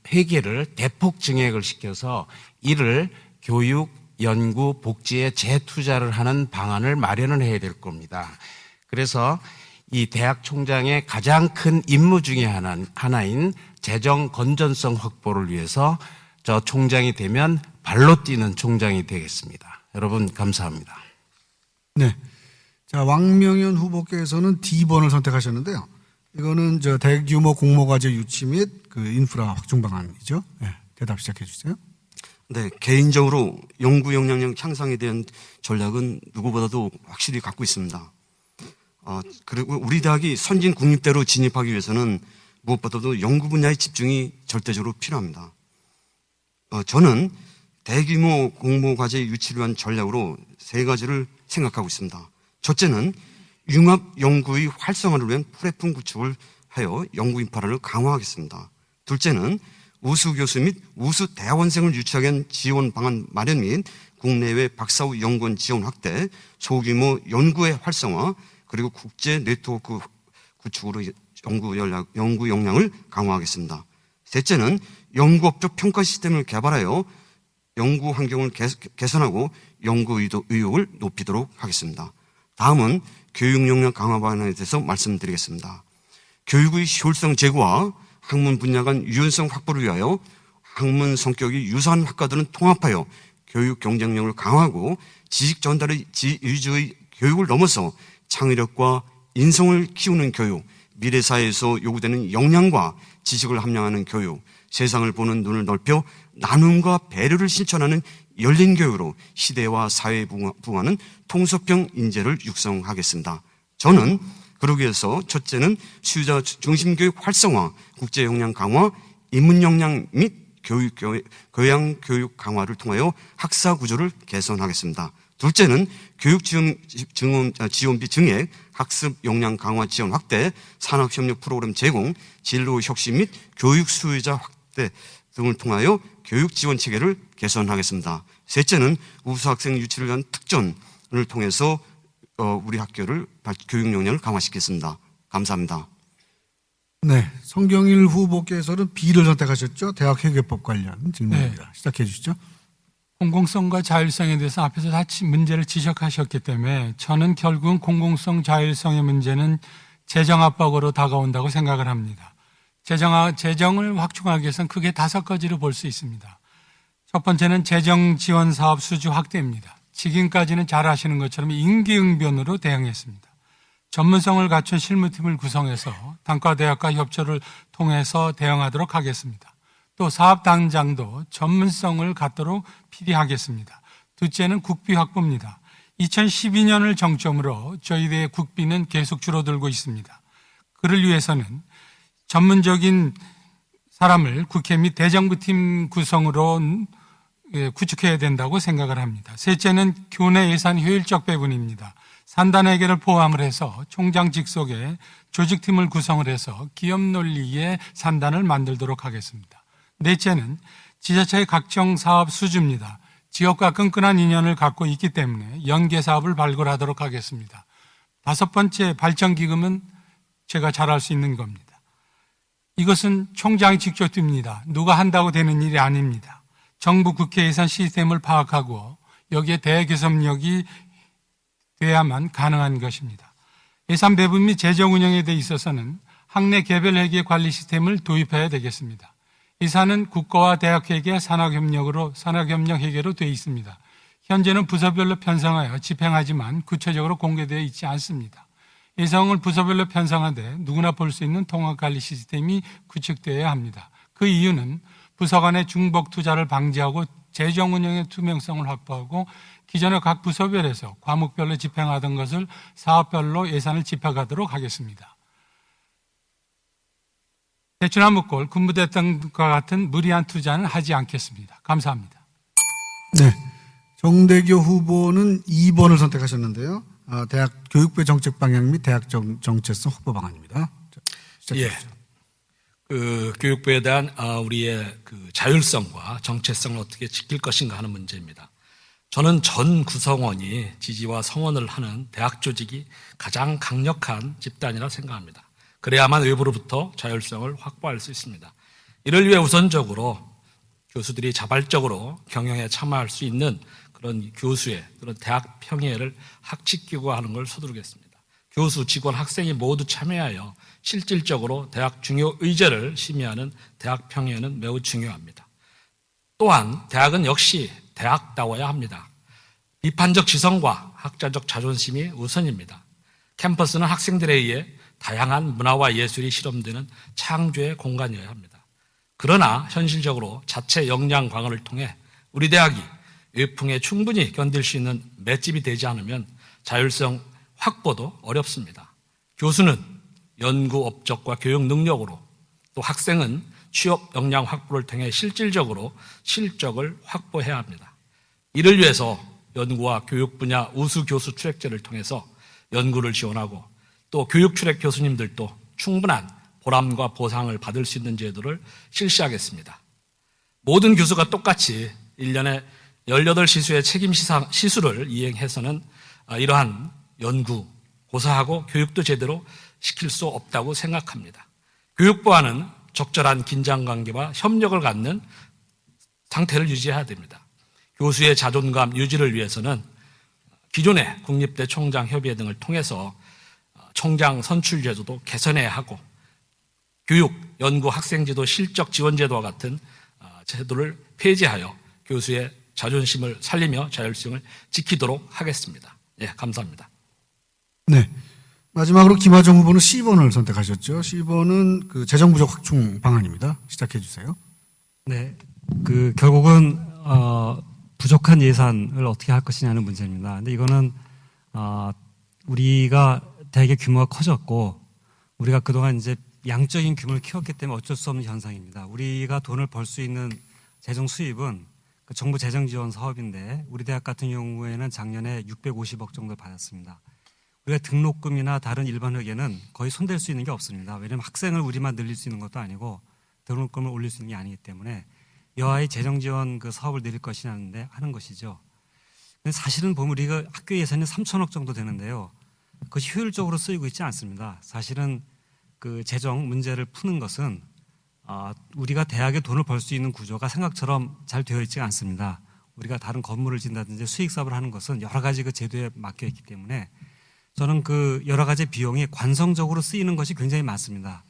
회계를 대폭 증액을 시켜서 이를 교육, 연구, 복지에 재투자를 하는 방안을 마련을 해야 될 겁니다. 그래서 이 대학 총장의 가장 큰 임무 중에 하나인 재정 건전성 확보를 위해서 저 총장이 되면 발로 뛰는 총장이 되겠습니다. 여러분 감사합니다. 네. 자, 왕명현 후보께서는 D번을 선택하셨는데요. 이거는 대규모 공모과제 유치 및 인프라 확충 방안이죠. 네, 대답 시작해 주세요. 네, 개인적으로 연구 역량력 향상에 대한 전략은 누구보다도 확실히 갖고 있습니다. 그리고 우리 대학이 선진 국립대로 진입하기 위해서는 무엇보다도 연구 분야의 집중이 절대적으로 필요합니다. 저는 대규모 공모과제 유치를 위한 전략으로 3가지를 생각하고 있습니다. 첫째는 융합 연구의 활성화를 위한 플랫폼 구축을 하여 연구 인프라를 강화하겠습니다. 둘째는 우수 교수 및 우수 대학원생을 유치하기 위한 지원 방안 마련 및 국내외 박사후 연구원 지원 확대, 소규모 연구의 활성화, 그리고 국제 네트워크 구축으로 연구 역량을 강화하겠습니다. 셋째는 연구업적 평가 시스템을 개발하여 연구 환경을 개선하고 연구 의욕을 높이도록 하겠습니다. 다음은 교육 역량 강화 방안에 대해서 말씀드리겠습니다. 교육의 효율성 제고와 학문 분야 간 유연성 확보를 위하여 학문 성격이 유사한 학과들은 통합하여 교육 경쟁력을 강화하고 지식 전달의 위주의 교육을 넘어서 창의력과 인성을 키우는 교육, 미래 사회에서 요구되는 역량과 지식을 함양하는 교육, 세상을 보는 눈을 넓혀 나눔과 배려를 실천하는 열린 교육으로 시대와 사회에 부응하는 통섭형 인재를 육성하겠습니다. 저는 그러기 위해서 첫째는 수요자 중심 교육 활성화, 국제 역량 강화, 인문 역량 및 교양 교육 강화를 통하여 학사 구조를 개선하겠습니다. 둘째는 교육 지원비 증액, 학습 역량 강화 지원 확대, 산학협력 프로그램 제공, 진로 혁신 및 교육 수요자 확대 등을 통하여 교육 지원 체계를 개선하겠습니다. 셋째는 우수 학생 유치를 위한 특전을 통해서 우리 학교를 교육 역량을 강화시키겠습니다. 감사합니다. 네, 성경일 후보께서는 B를 선택하셨죠. 대학 회계법 관련 질문입니다. 시작해 주시죠. 공공성과 자율성에 대해서 앞에서 다 문제를 지적하셨기 때문에 저는 결국은 공공성, 자율성의 문제는 재정 압박으로 다가온다고 생각을 합니다. 재정을 확충하기 위해서는 크게 5가지로 볼 수 있습니다. 첫 번째는 재정 지원 사업 수주 확대입니다. 지금까지는 잘 아시는 것처럼 임기응변으로 대응했습니다. 전문성을 갖춘 실무팀을 구성해서 단과대학과 협조를 통해서 대응하도록 하겠습니다. 또 사업단장도 전문성을 갖도록 필요하겠습니다. 둘째는 국비 확보입니다. 2012년을 정점으로 저희들의 국비는 계속 줄어들고 있습니다. 그를 위해서는 전문적인 사람을 국회 및 대정부팀 구성으로 구축해야 된다고 생각을 합니다. 셋째는 교내 예산 효율적 배분입니다. 산단회계를 포함을 해서 총장 직속의 조직팀을 구성을 해서 기업 논리의 산단을 만들도록 하겠습니다. 넷째는 지자체의 각종 사업 수주입니다. 지역과 끈끈한 인연을 갖고 있기 때문에 연계 사업을 발굴하도록 하겠습니다. 5번째 발전기금은 제가 잘할 수 있는 겁니다. 이것은 총장이 직접 듭니다. 누가 한다고 되는 일이 아닙니다. 정부 국회 예산 시스템을 파악하고 여기에 대개섭력이 돼야만 가능한 것입니다. 예산 배분 및 재정 운영에 대해 있어서는 학내 개별 회계 관리 시스템을 도입해야 되겠습니다. 예산은 국가와 대학 회계 산학협력 회계로 되어 있습니다. 현재는 부서별로 편성하여 집행하지만 구체적으로 공개되어 있지 않습니다. 예산을 부서별로 편성하되 누구나 볼 수 있는 통합관리 시스템이 구축되어야 합니다. 그 이유는 부서 간의 중복 투자를 방지하고 재정 운영의 투명성을 확보하고 기존의 각 부서별에서 과목별로 집행하던 것을 사업별로 예산을 집행하도록 하겠습니다. 대추나무골, 군부대장과 같은 무리한 투자는 하지 않겠습니다. 감사합니다. 네, 정대교 후보는 2번을 선택하셨는데요. 대학 교육부의 정책 방향 및 대학 정체성 확보 방안입니다. 예. 교육부에 대한 우리의 자율성과 정체성을 어떻게 지킬 것인가 하는 문제입니다. 저는 전 구성원이 지지와 성원을 하는 대학 조직이 가장 강력한 집단이라 생각합니다. 그래야만 외부로부터 자율성을 확보할 수 있습니다. 이를 위해 우선적으로 교수들이 자발적으로 경영에 참여할 수 있는 그런 교수의 그런 대학 평의회를 학칙기구화하는 걸 서두르겠습니다. 교수, 직원, 학생이 모두 참여하여 실질적으로 대학 중요 의제를 심의하는 대학 평의회는 매우 중요합니다. 또한 대학은 역시 대학다워야 합니다. 비판적 지성과 학자적 자존심이 우선입니다. 캠퍼스는 학생들에 의해 다양한 문화와 예술이 실험되는 창조의 공간이어야 합니다. 그러나 현실적으로 자체 역량 강화를 통해 우리 대학이 외풍에 충분히 견딜 수 있는 맷집이 되지 않으면 자율성 확보도 어렵습니다. 교수는 연구 업적과 교육 능력으로, 또 학생은 취업 역량 확보를 통해 실질적으로 실적을 확보해야 합니다. 이를 위해서 연구와 교육 분야 우수 교수 출액제를 통해서 연구를 지원하고 또 교육 출액 교수님들도 충분한 보람과 보상을 받을 수 있는 제도를 실시하겠습니다. 모든 교수가 똑같이 1년에 18시수의 책임 시수를 이행해서는 이러한 연구, 고사하고 교육도 제대로 시킬 수 없다고 생각합니다. 교육부와는 적절한 긴장관계와 협력을 갖는 상태를 유지해야 됩니다. 교수의 자존감 유지를 위해서는 기존의 국립대 총장 협의회 등을 통해서 총장 선출 제도도 개선해야 하고 교육, 연구, 학생지도 실적 지원 제도와 같은 제도를 폐지하여 교수의 자존심을 살리며 자율성을 지키도록 하겠습니다. 예, 감사합니다. 네. 마지막으로 김하정 후보는 C번을 선택하셨죠. C번은 그 재정 부족 확충 방안입니다. 시작해 주세요. 네, 그 결국은 부족한 예산을 어떻게 할 것이냐는 문제입니다. 근데 이거는 우리가 대개 규모가 커졌고 우리가 그동안 이제 양적인 규모를 키웠기 때문에 어쩔 수 없는 현상입니다. 우리가 돈을 벌 수 있는 재정 수입은 그 정부 재정 지원 사업인데 우리 대학 같은 경우에는 작년에 650억 정도 받았습니다. 우리가 등록금이나 다른 일반 회계는 거의 손댈 수 있는 게 없습니다. 왜냐하면 학생을 우리만 늘릴 수 있는 것도 아니고 등록금을 올릴 수 있는 게 아니기 때문에 여하의 재정 지원 그 사업을 늘릴 것이냐는데 하는 것이죠. 근데 사실은 보면 우리가 학교 예산이 3천억 정도 되는데요. 그것이 효율적으로 쓰이고 있지 않습니다. 사실은 그 재정 문제를 푸는 것은 우리가 대학에 돈을 벌 수 있는 구조가 생각처럼 잘 되어 있지 않습니다. 우리가 다른 건물을 짓는다든지 수익 사업을 하는 것은 여러 가지 그 제도에 맡겨 있기 때문에 저는 그 여러 가지 비용이 관성적으로 쓰이는 것이 굉장히 많습니다.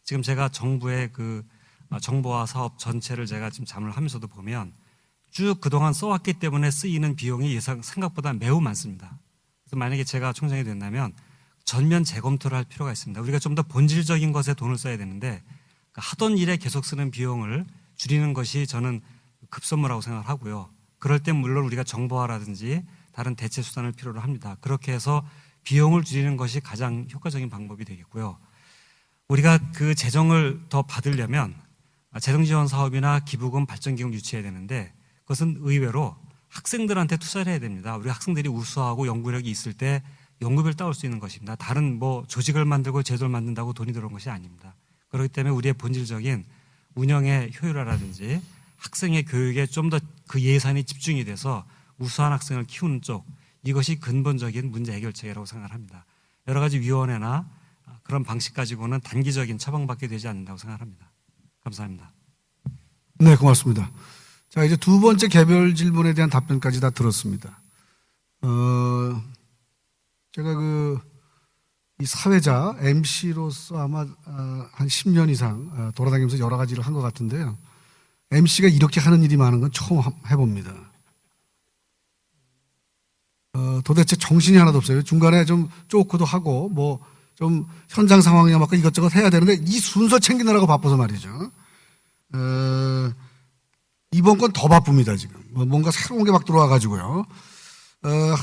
지금 제가 정부의 그 정보화 사업 전체를 제가 지금 잠을 하면서도 보면 쭉 그동안 써왔기 때문에 쓰이는 비용이 생각보다 매우 많습니다. 그래서 만약에 제가 총장이 된다면 전면 재검토를 할 필요가 있습니다. 우리가 좀 더 본질적인 것에 돈을 써야 되는데 하던 일에 계속 쓰는 비용을 줄이는 것이 저는 급선무라고 생각을 하고요. 그럴 땐 물론 우리가 정보화라든지 다른 대체 수단을 필요로 합니다. 그렇게 해서 비용을 줄이는 것이 가장 효과적인 방법이 되겠고요. 우리가 그 재정을 더 받으려면 재정지원 사업이나 기부금 발전기금 유치해야 되는데 그것은 의외로 학생들한테 투자를 해야 됩니다. 우리 학생들이 우수하고 연구력이 있을 때 연구비를 따올 수 있는 것입니다. 다른 뭐 조직을 만들고 제도를 만든다고 돈이 들어온 것이 아닙니다. 그렇기 때문에 우리의 본질적인 운영의 효율화라든지 학생의 교육에 좀 더 그 예산이 집중이 돼서 우수한 학생을 키우는 쪽 이것이 근본적인 문제 해결책이라고 생각을 합니다. 여러 가지 위원회나 그런 방식 가지고는 단기적인 처방받게 되지 않는다고 생각합니다. 감사합니다. 네, 고맙습니다. 자, 이제 두 번째 개별 질문에 대한 답변까지 다 들었습니다. 제가 이 사회자 MC로서 아마 한 10년 이상 돌아다니면서 여러 가지를 한 것 같은데요. MC가 이렇게 하는 일이 많은 건 처음 해봅니다. 도대체 정신이 하나도 없어요. 중간에 좀 쪼크도 하고 뭐 좀 현장 상황이나 막 이것저것 해야 되는데 이 순서 챙기느라고 바빠서 말이죠. 이번 건 더 바쁩니다, 지금. 뭔가 새로운 게 막 들어와 가지고요.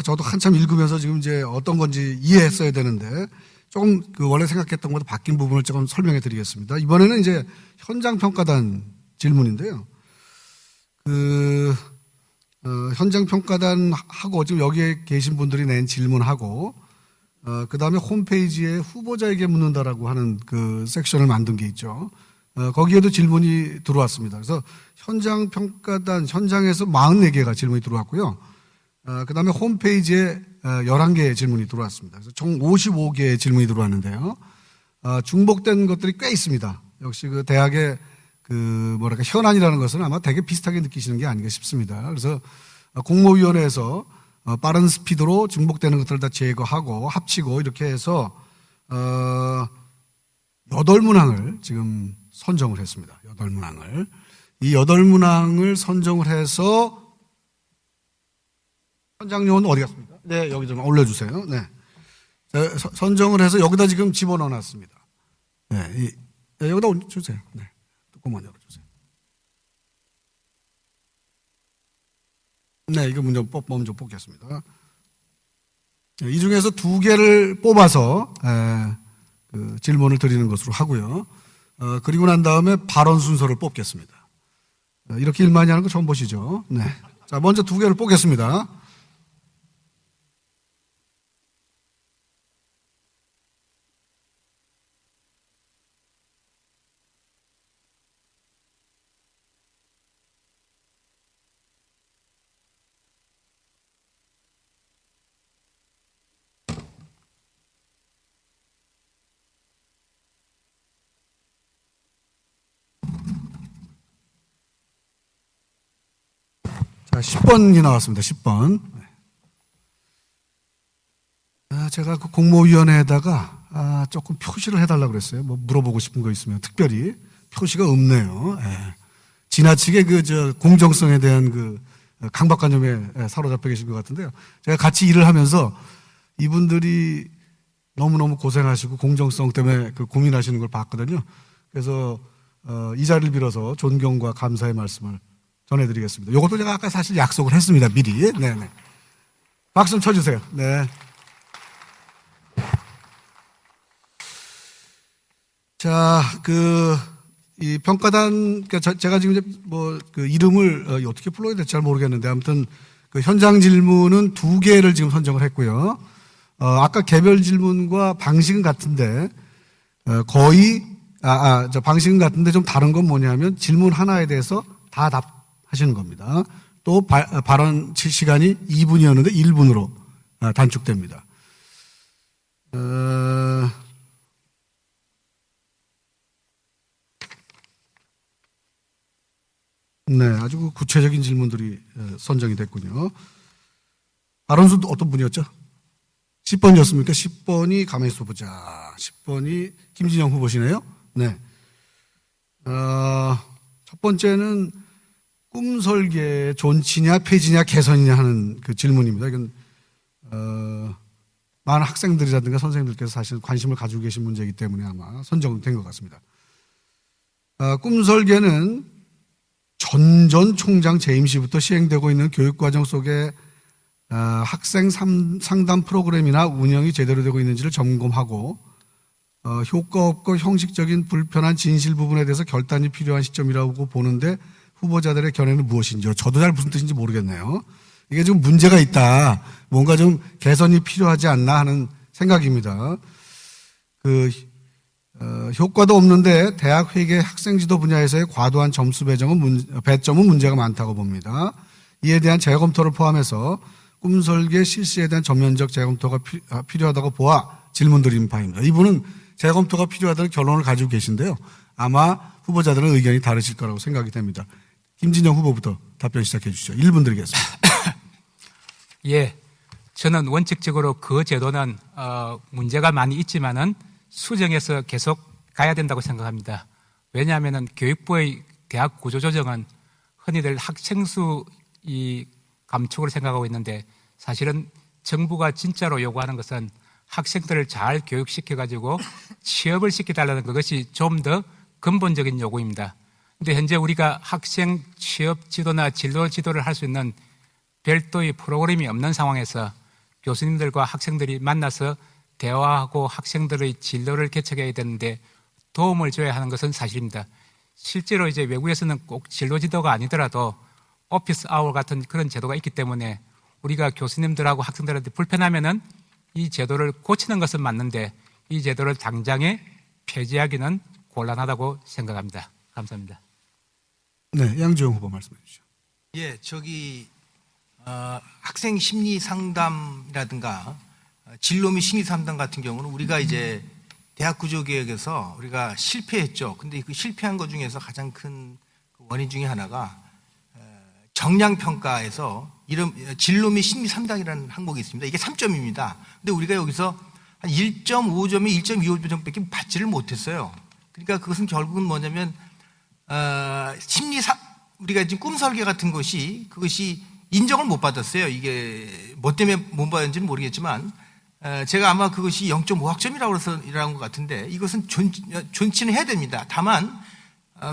저도 한참 읽으면서 지금 이제 어떤 건지 이해했어야 되는데 조금 원래 생각했던 것보다 바뀐 부분을 조금 설명해 드리겠습니다. 이번에는 이제 현장 평가단 질문인데요. 현장 평가단하고 지금 여기에 계신 분들이 낸 질문하고 그 다음에 홈페이지에 후보자에게 묻는다라고 하는 그 섹션을 만든 게 있죠. 거기에도 질문이 들어왔습니다. 그래서 현장 평가단 현장에서 44개가 질문이 들어왔고요. 그 다음에 홈페이지에 11개의 질문이 들어왔습니다. 그래서 총 55개의 질문이 들어왔는데요. 중복된 것들이 꽤 있습니다. 역시 그 대학의 현안이라는 것은 아마 되게 비슷하게 느끼시는 게 아닌가 싶습니다. 그래서 공모위원회에서 빠른 스피드로 중복되는 것들을 다 제거하고 합치고 이렇게 해서 8문항을 지금 선정을 했습니다. 8문항을. 이 8문항을 선정을 해서 현장 요원 어디 갔습니까? 네, 여기 좀 올려주세요. 네. 선정을 해서 여기다 지금 집어넣어 놨습니다. 네, 여기다 올려주세요. 네. 뚜껑만 열어주세요. 네, 이거 먼저 뽑겠습니다. 이 중에서 2개를 뽑아서 질문을 드리는 것으로 하고요. 그리고 난 다음에 발언 순서를 뽑겠습니다. 이렇게 일 많이 하는 거 처음 보시죠? 네. 자, 먼저 2개를 뽑겠습니다. 자, 10번이 나왔습니다. 10번. 제가 그 공모위원회에다가 조금 표시를 해달라고 그랬어요. 뭐 물어보고 싶은 거 있으면 특별히 표시가 없네요. 예. 지나치게 공정성에 대한 그 강박관념에 사로잡혀 계신 것 같은데요. 제가 같이 일을 하면서 이분들이 너무너무 고생하시고 공정성 때문에 그 고민하시는 걸 봤거든요. 그래서 이 자리를 빌어서 존경과 감사의 말씀을 전해드리겠습니다. 이것도 제가 아까 사실 약속을 했습니다. 미리. 네네. 박수 좀 쳐주세요. 네. 자, 이 평가단, 제가 지금 그 이름을 어떻게 불러야 될지 잘 모르겠는데 아무튼 그 현장 질문은 2개를 지금 선정을 했고요. 아까 개별 질문과 방식은 같은데, 거의, 방식은 같은데 좀 다른 건 뭐냐면 질문 하나에 대해서 다 답하시는 겁니다. 또 발언 시간이 2분이었는데 1분으로 단축됩니다. 네, 아주 구체적인 질문들이 선정이 됐군요. 발언수 어떤 분이었죠? 10번이었습니까? 10번이 가만히 있어보자. 10번이 김진영 후보시네요. 네. 첫 번째는 꿈 설계 존치냐 폐지냐 개선이냐 하는 그 질문입니다. 이건 많은 학생들이라든가 선생님들께서 사실 관심을 가지고 계신 문제이기 때문에 아마 선정된 것 같습니다. 꿈 설계는 전 총장 재임 시부터 시행되고 있는 교육과정 속에 학생 상담 프로그램이나 운영이 제대로 되고 있는지를 점검하고 효과 없고 형식적인 불편한 진실 부분에 대해서 결단이 필요한 시점이라고 보는데 후보자들의 견해는 무엇인지 저도 잘 무슨 뜻인지 모르겠네요. 이게 좀 문제가 있다. 뭔가 좀 개선이 필요하지 않나 하는 생각입니다. 효과도 없는데 대학 회계 학생 지도 분야에서의 과도한 점수 배점은 문제가 많다고 봅니다. 이에 대한 재검토를 포함해서 꿈 설계 실시에 대한 전면적 재검토가 필요하다고 보아 질문드린 바입니다. 이분은 재검토가 필요하다는 결론을 가지고 계신데요. 아마 후보자들은 의견이 다르실 거라고 생각이 됩니다. 김진영 후보부터 답변 시작해 주시죠. 1분 드리겠습니다. 예, 저는 원칙적으로 그 제도는 문제가 많이 있지만은 수정해서 계속 가야 된다고 생각합니다. 왜냐하면은 교육부의 대학 구조조정은 흔히들 학생수 이 감축을 생각하고 있는데 사실은 정부가 진짜로 요구하는 것은 학생들을 잘 교육시켜가지고 취업을 시켜달라는 그것이 좀 더 근본적인 요구입니다. 근데 현재 우리가 학생 취업 지도나 진로 지도를 할 수 있는 별도의 프로그램이 없는 상황에서 교수님들과 학생들이 만나서 대화하고 학생들의 진로를 개척해야 되는데 도움을 줘야 하는 것은 사실입니다. 실제로 이제 외국에서는 꼭 진로 지도가 아니더라도 오피스 아워 같은 그런 제도가 있기 때문에 우리가 교수님들하고 학생들한테 불편하면은 이 제도를 고치는 것은 맞는데 이 제도를 당장에 폐지하기는 곤란하다고 생각합니다. 감사합니다. 네, 양지영 후보 말씀해 주시죠. 예, 학생 심리 상담이라든가 진로 및 심리 상담 같은 경우는 우리가 이제 대학 구조 개혁에서 우리가 실패했죠. 근데 그 실패한 것 중에서 가장 큰 원인 중에 하나가 정량 평가에서 진로 및 심리 상담이라는 항목이 있습니다. 이게 3점입니다. 근데 우리가 여기서 한 1.5점에 1.25점밖에 받지를 못했어요. 그러니까 그것은 결국은 뭐냐면 우리가 지금 꿈 설계 같은 그것이 인정을 못 받았어요. 이게 뭐 때문에 못 받았는지는 모르겠지만 제가 아마 그것이 0.5학점이라고 해서 일어난 것 같은데 이것은 존치는 해야 됩니다. 다만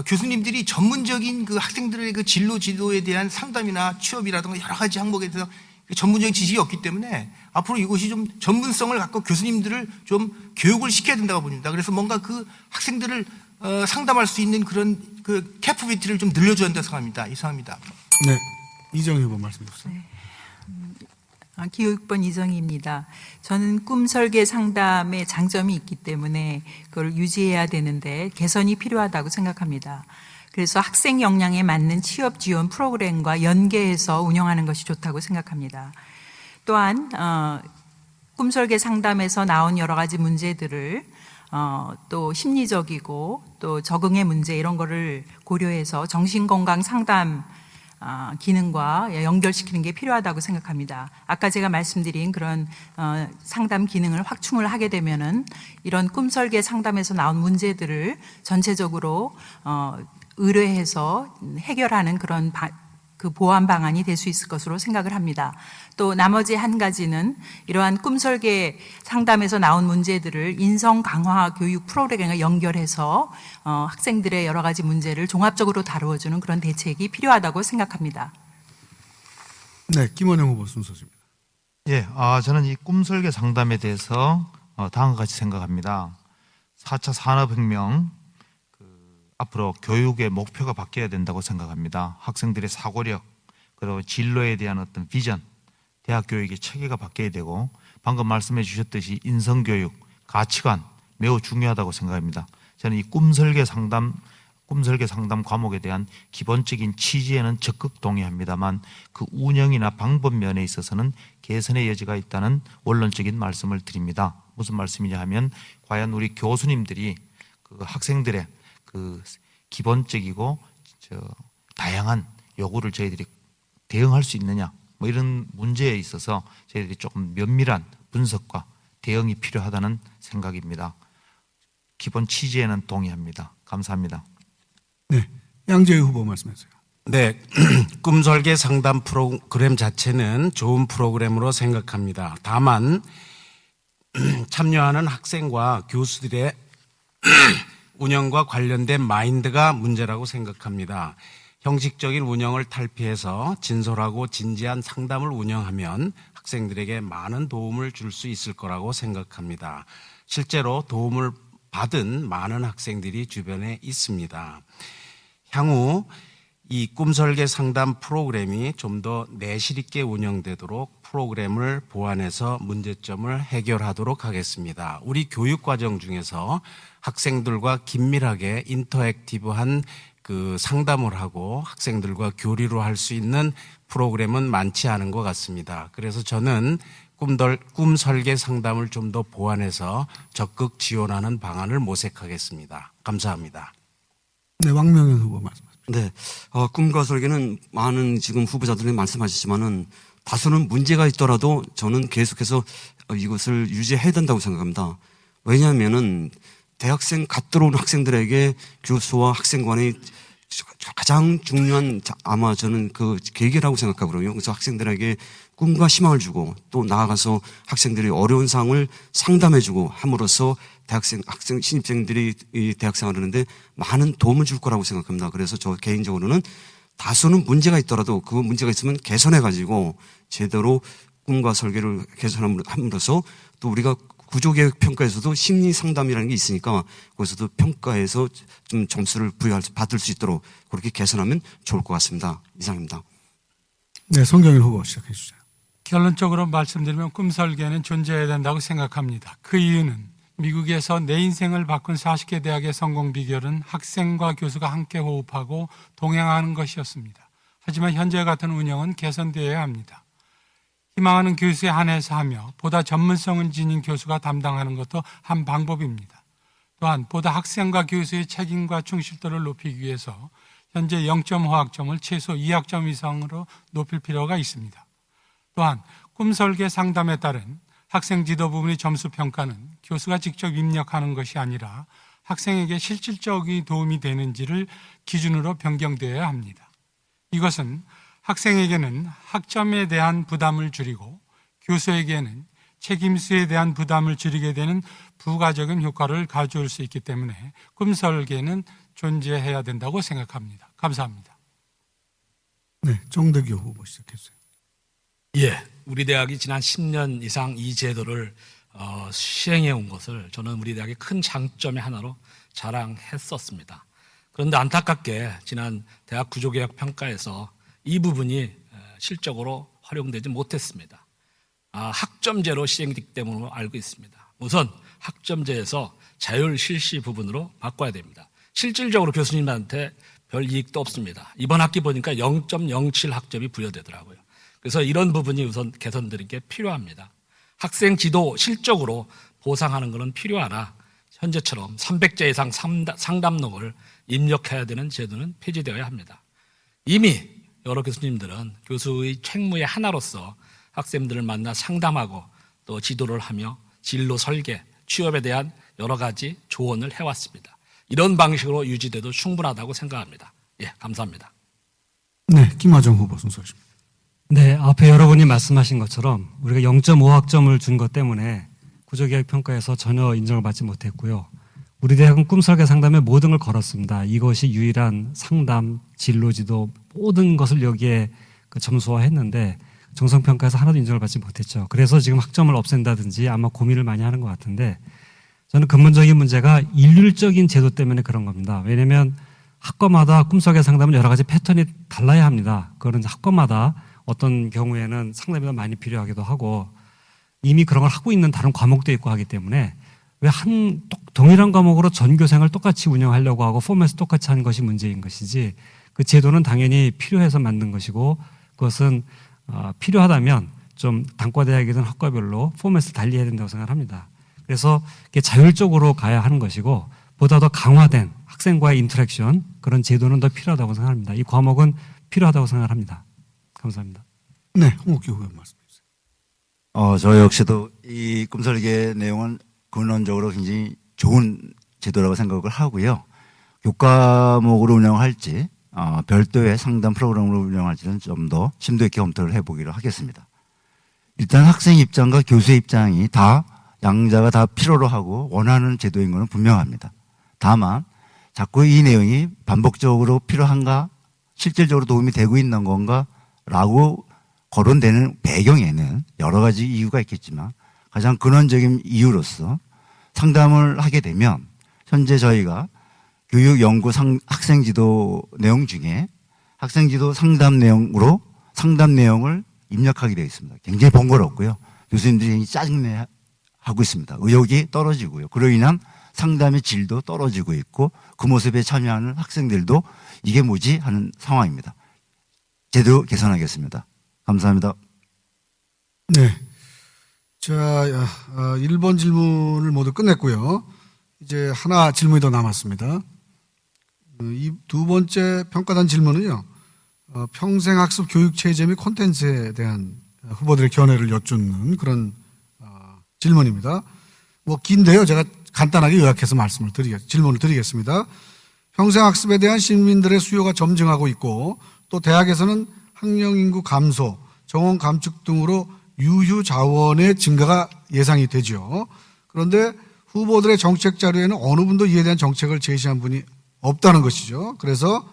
교수님들이 전문적인 그 학생들의 그 진로 지도에 대한 상담이나 취업이라든가 여러 가지 항목에 대해서 전문적인 지식이 없기 때문에 앞으로 이것이 좀 전문성을 갖고 교수님들을 좀 교육을 시켜야 된다고 봅니다. 그래서 뭔가 그 학생들을 상담할 수 있는 그런 그 캐퍼비티를 좀 늘려줘야 된다고 생각합니다. 이상입니다. 네, 이정희 후보 말씀해 주세요. 네. 기호 6번 이정희입니다. 저는 꿈 설계 상담의 장점이 있기 때문에 그걸 유지해야 되는데 개선이 필요하다고 생각합니다. 그래서 학생 역량에 맞는 취업 지원 프로그램과 연계해서 운영하는 것이 좋다고 생각합니다. 또한 꿈 설계 상담에서 나온 여러 가지 문제들을 또 심리적이고 또 적응의 문제 이런 거를 고려해서 정신건강 상담 기능과 연결시키는 게 필요하다고 생각합니다. 아까 제가 말씀드린 그런 상담 기능을 확충을 하게 되면은 이런 꿈설계 상담에서 나온 문제들을 전체적으로 의뢰해서 해결하는 그런 그 보완 방안이 될 수 있을 것으로 생각을 합니다. 또 나머지 한 가지는 이러한 꿈설계 상담에서 나온 문제들을 인성 강화 교육 프로그램과 연결해서 학생들의 여러 가지 문제를 종합적으로 다루어주는 그런 대책이 필요하다고 생각합니다. 네, 김원영 후보 순서입니다. 예, 저는 이 꿈설계 상담에 대해서 다음과 같이 생각합니다. 4차 산업혁명, 앞으로 교육의 목표가 바뀌어야 된다고 생각합니다. 학생들의 사고력, 그리고 진로에 대한 어떤 비전, 대학 교육의 체계가 바뀌어야 되고, 방금 말씀해 주셨듯이 인성교육, 가치관 매우 중요하다고 생각합니다. 저는 이 꿈설계 상담 과목에 대한 기본적인 취지에는 적극 동의합니다만 그 운영이나 방법 면에 있어서는 개선의 여지가 있다는 원론적인 말씀을 드립니다. 무슨 말씀이냐 하면 과연 우리 교수님들이 그 학생들의 그 기본적이고 다양한 요구를 저희들이 대응할 수 있느냐, 뭐 이런 문제에 있어서 저희들이 조금 면밀한 분석과 대응이 필요하다는 생각입니다. 기본 취지에는 동의합니다. 감사합니다. 네, 양재희 후보 말씀하세요. 네, 꿈설계 상담 프로그램 자체는 좋은 프로그램으로 생각합니다. 다만 참여하는 학생과 교수들의 운영과 관련된 마인드가 문제라고 생각합니다. 형식적인 운영을 탈피해서 진솔하고 진지한 상담을 운영하면 학생들에게 많은 도움을 줄 수 있을 거라고 생각합니다. 실제로 도움을 받은 많은 학생들이 주변에 있습니다. 향후 이 꿈설계 상담 프로그램이 좀 더 내실 있게 운영되도록 프로그램을 보완해서 문제점을 해결하도록 하겠습니다. 우리 교육과정 중에서 학생들과 긴밀하게 인터랙티브한 그 상담을 하고 학생들과 교류를 할 수 있는 프로그램은 많지 않은 것 같습니다. 그래서 저는 꿈설계 상담을 좀 더 보완해서 적극 지원하는 방안을 모색하겠습니다. 감사합니다. 네, 왕명현 후보 말씀하세요. 네, 꿈과 설계는 많은 지금 후보자들이 말씀하셨지만은 다소는 문제가 있더라도 저는 계속해서 이것을 유지해야 된다고 생각합니다. 왜냐하면은 대학생 갓 들어온 학생들에게 교수와 학생 간의 가장 중요한 아마 저는 그 계기라고 생각하거든요. 그래서 학생들에게 꿈과 희망을 주고 또 나아가서 학생들이 어려운 상황을 상담해주고 함으로써 학생 신입생들이 이 대학생활을 하는데 많은 도움을 줄 거라고 생각합니다. 그래서 저 개인적으로는 다소는 문제가 있더라도 그 문제가 있으면 개선해가지고 제대로 꿈과 설계를 개선함으로써 또 우리가 구조개혁 평가에서도 심리 상담이라는 게 있으니까 거기서도 평가에서 좀 점수를 받을 수 있도록 그렇게 개선하면 좋을 것 같습니다. 이상입니다. 네, 송경일 후보 시작해 주세요. 결론적으로 말씀드리면 꿈설계는 존재해야 된다고 생각합니다. 그 이유는 미국에서 내 인생을 바꾼 40개 대학의 성공 비결은 학생과 교수가 함께 호흡하고 동행하는 것이었습니다. 하지만 현재 같은 운영은 개선되어야 합니다. 희망하는 교수에 한해서 하며 보다 전문성을 지닌 교수가 담당하는 것도 한 방법입니다. 또한 보다 학생과 교수의 책임과 충실도를 높이기 위해서 현재 0.5학점을 최소 2학점 이상으로 높일 필요가 있습니다. 또한 꿈설계 상담에 따른 학생 지도 부분의 점수 평가는 교수가 직접 입력하는 것이 아니라 학생에게 실질적인 도움이 되는지를 기준으로 변경되어야 합니다. 이것은 학생에게는 학점에 대한 부담을 줄이고 교수에게는 책임수에 대한 부담을 줄이게 되는 부가적인 효과를 가져올 수 있기 때문에 꿈설계는 존재해야 된다고 생각합니다. 감사합니다. 네, 정대규 후보 시작해 주세요. 예, 우리 대학이 지난 10년 이상 이 제도를 시행해 온 것을 저는 우리 대학의 큰 장점의 하나로 자랑했었습니다. 그런데 안타깝게 지난 대학 구조개혁 평가에서 이 부분이 실적으로 활용되지 못했습니다. 학점제로 시행되기 때문으로 알고 있습니다. 우선 학점제에서 자율 실시 부분으로 바꿔야 됩니다. 실질적으로 교수님한테 별 이익도 없습니다. 이번 학기 보니까 0.07 학점이 부여되더라고요. 그래서 이런 부분이 우선 개선되는 게 필요합니다. 학생 지도 실적으로 보상하는 것은 필요하나 현재처럼 300제 이상 상담록을 입력해야 되는 제도는 폐지되어야 합니다. 이미 여러 교수님들은 교수의 책무의 하나로서 학생들을 만나 상담하고 또 지도를 하며 진로 설계, 취업에 대한 여러 가지 조언을 해왔습니다. 이런 방식으로 유지돼도 충분하다고 생각합니다. 예, 감사합니다. 네, 김하정 후보 순서입니다. 네, 앞에 여러분이 말씀하신 것처럼 우리가 0.5학점을 준 것 때문에 구조개혁 평가에서 전혀 인정을 받지 못했고요. 우리 대학은 꿈설계 상담에 모든 걸 걸었습니다. 이것이 유일한 상담, 진로지도 모든 것을 여기에 점수화했는데 정성평가에서 하나도 인정을 받지 못했죠. 그래서 지금 학점을 없앤다든지 아마 고민을 많이 하는 것 같은데 저는 근본적인 문제가 일률적인 제도 때문에 그런 겁니다. 왜냐하면 학과마다 꿈속의 상담은 여러 가지 패턴이 달라야 합니다. 그거는 학과마다 어떤 경우에는 상담이 더 많이 필요하기도 하고 이미 그런 걸 하고 있는 다른 과목도 있고 하기 때문에 왜 동일한 과목으로 전교생을 똑같이 운영하려고 하고 포맷을 똑같이 한 것이 문제인 것이지 그 제도는 당연히 필요해서 만든 것이고 그것은 필요하다면 좀 단과대학이든 학과별로 포맷을 달리해야 된다고 생각합니다. 그래서 이게 자율적으로 가야 하는 것이고 보다 더 강화된 학생과의 인터랙션 그런 제도는 더 필요하다고 생각합니다. 이 과목은 필요하다고 생각합니다. 감사합니다. 네, 홍옥기 후보 말씀 주세요. 저 역시도 이 꿈설계 내용은 근원적으로 굉장히 좋은 제도라고 생각을 하고요. 교과목으로 운영할지 별도의 상담 프로그램으로 운영할지는 좀 더 심도 있게 검토를 해보기로 하겠습니다. 일단 학생 입장과 교수의 입장이 다 양자가 다 필요로 하고 원하는 제도인 것은 분명합니다. 다만 자꾸 이 내용이 반복적으로 필요한가 실질적으로 도움이 되고 있는 건가 라고 거론되는 배경에는 여러 가지 이유가 있겠지만 가장 근원적인 이유로서 상담을 하게 되면 현재 저희가 교육 연구 학생지도 내용 중에 학생지도 상담 내용으로 상담 내용을 입력하게 되어 있습니다. 굉장히 번거롭고요. 교수님들이 짜증내 하고 있습니다. 의욕이 떨어지고요. 그로 인한 상담의 질도 떨어지고 있고 그 모습에 참여하는 학생들도 이게 뭐지 하는 상황입니다. 제대로 개선하겠습니다. 감사합니다. 네. 자, 1번 질문을 모두 끝냈고요. 이제 하나 질문이 더 남았습니다. 이 두 번째 평가단 질문은요. 평생학습 교육체제 및 콘텐츠에 대한 후보들의 견해를 여쭙는 그런 질문입니다. 뭐 긴데요. 제가 간단하게 요약해서 질문을 드리겠습니다. 평생학습에 대한 시민들의 수요가 점증하고 있고 또 대학에서는 학령인구 감소, 정원 감축 등으로 유휴 자원의 증가가 예상이 되죠. 그런데 후보들의 정책 자료에는 어느 분도 이에 대한 정책을 제시한 분이 없다는 것이죠. 그래서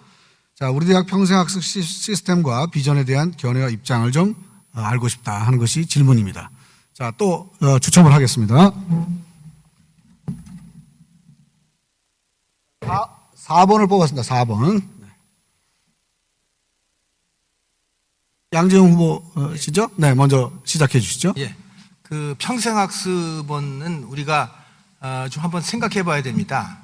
자, 우리 대학 평생학습 시스템과 비전에 대한 견해와 입장을 좀 알고 싶다 하는 것이 질문입니다. 자, 또 추첨을 하겠습니다. 4번을 뽑았습니다. 4번. 양재용 후보시죠? 네, 먼저 시작해 주시죠. 예. 그 평생학습은 우리가 좀 한번 생각해 봐야 됩니다.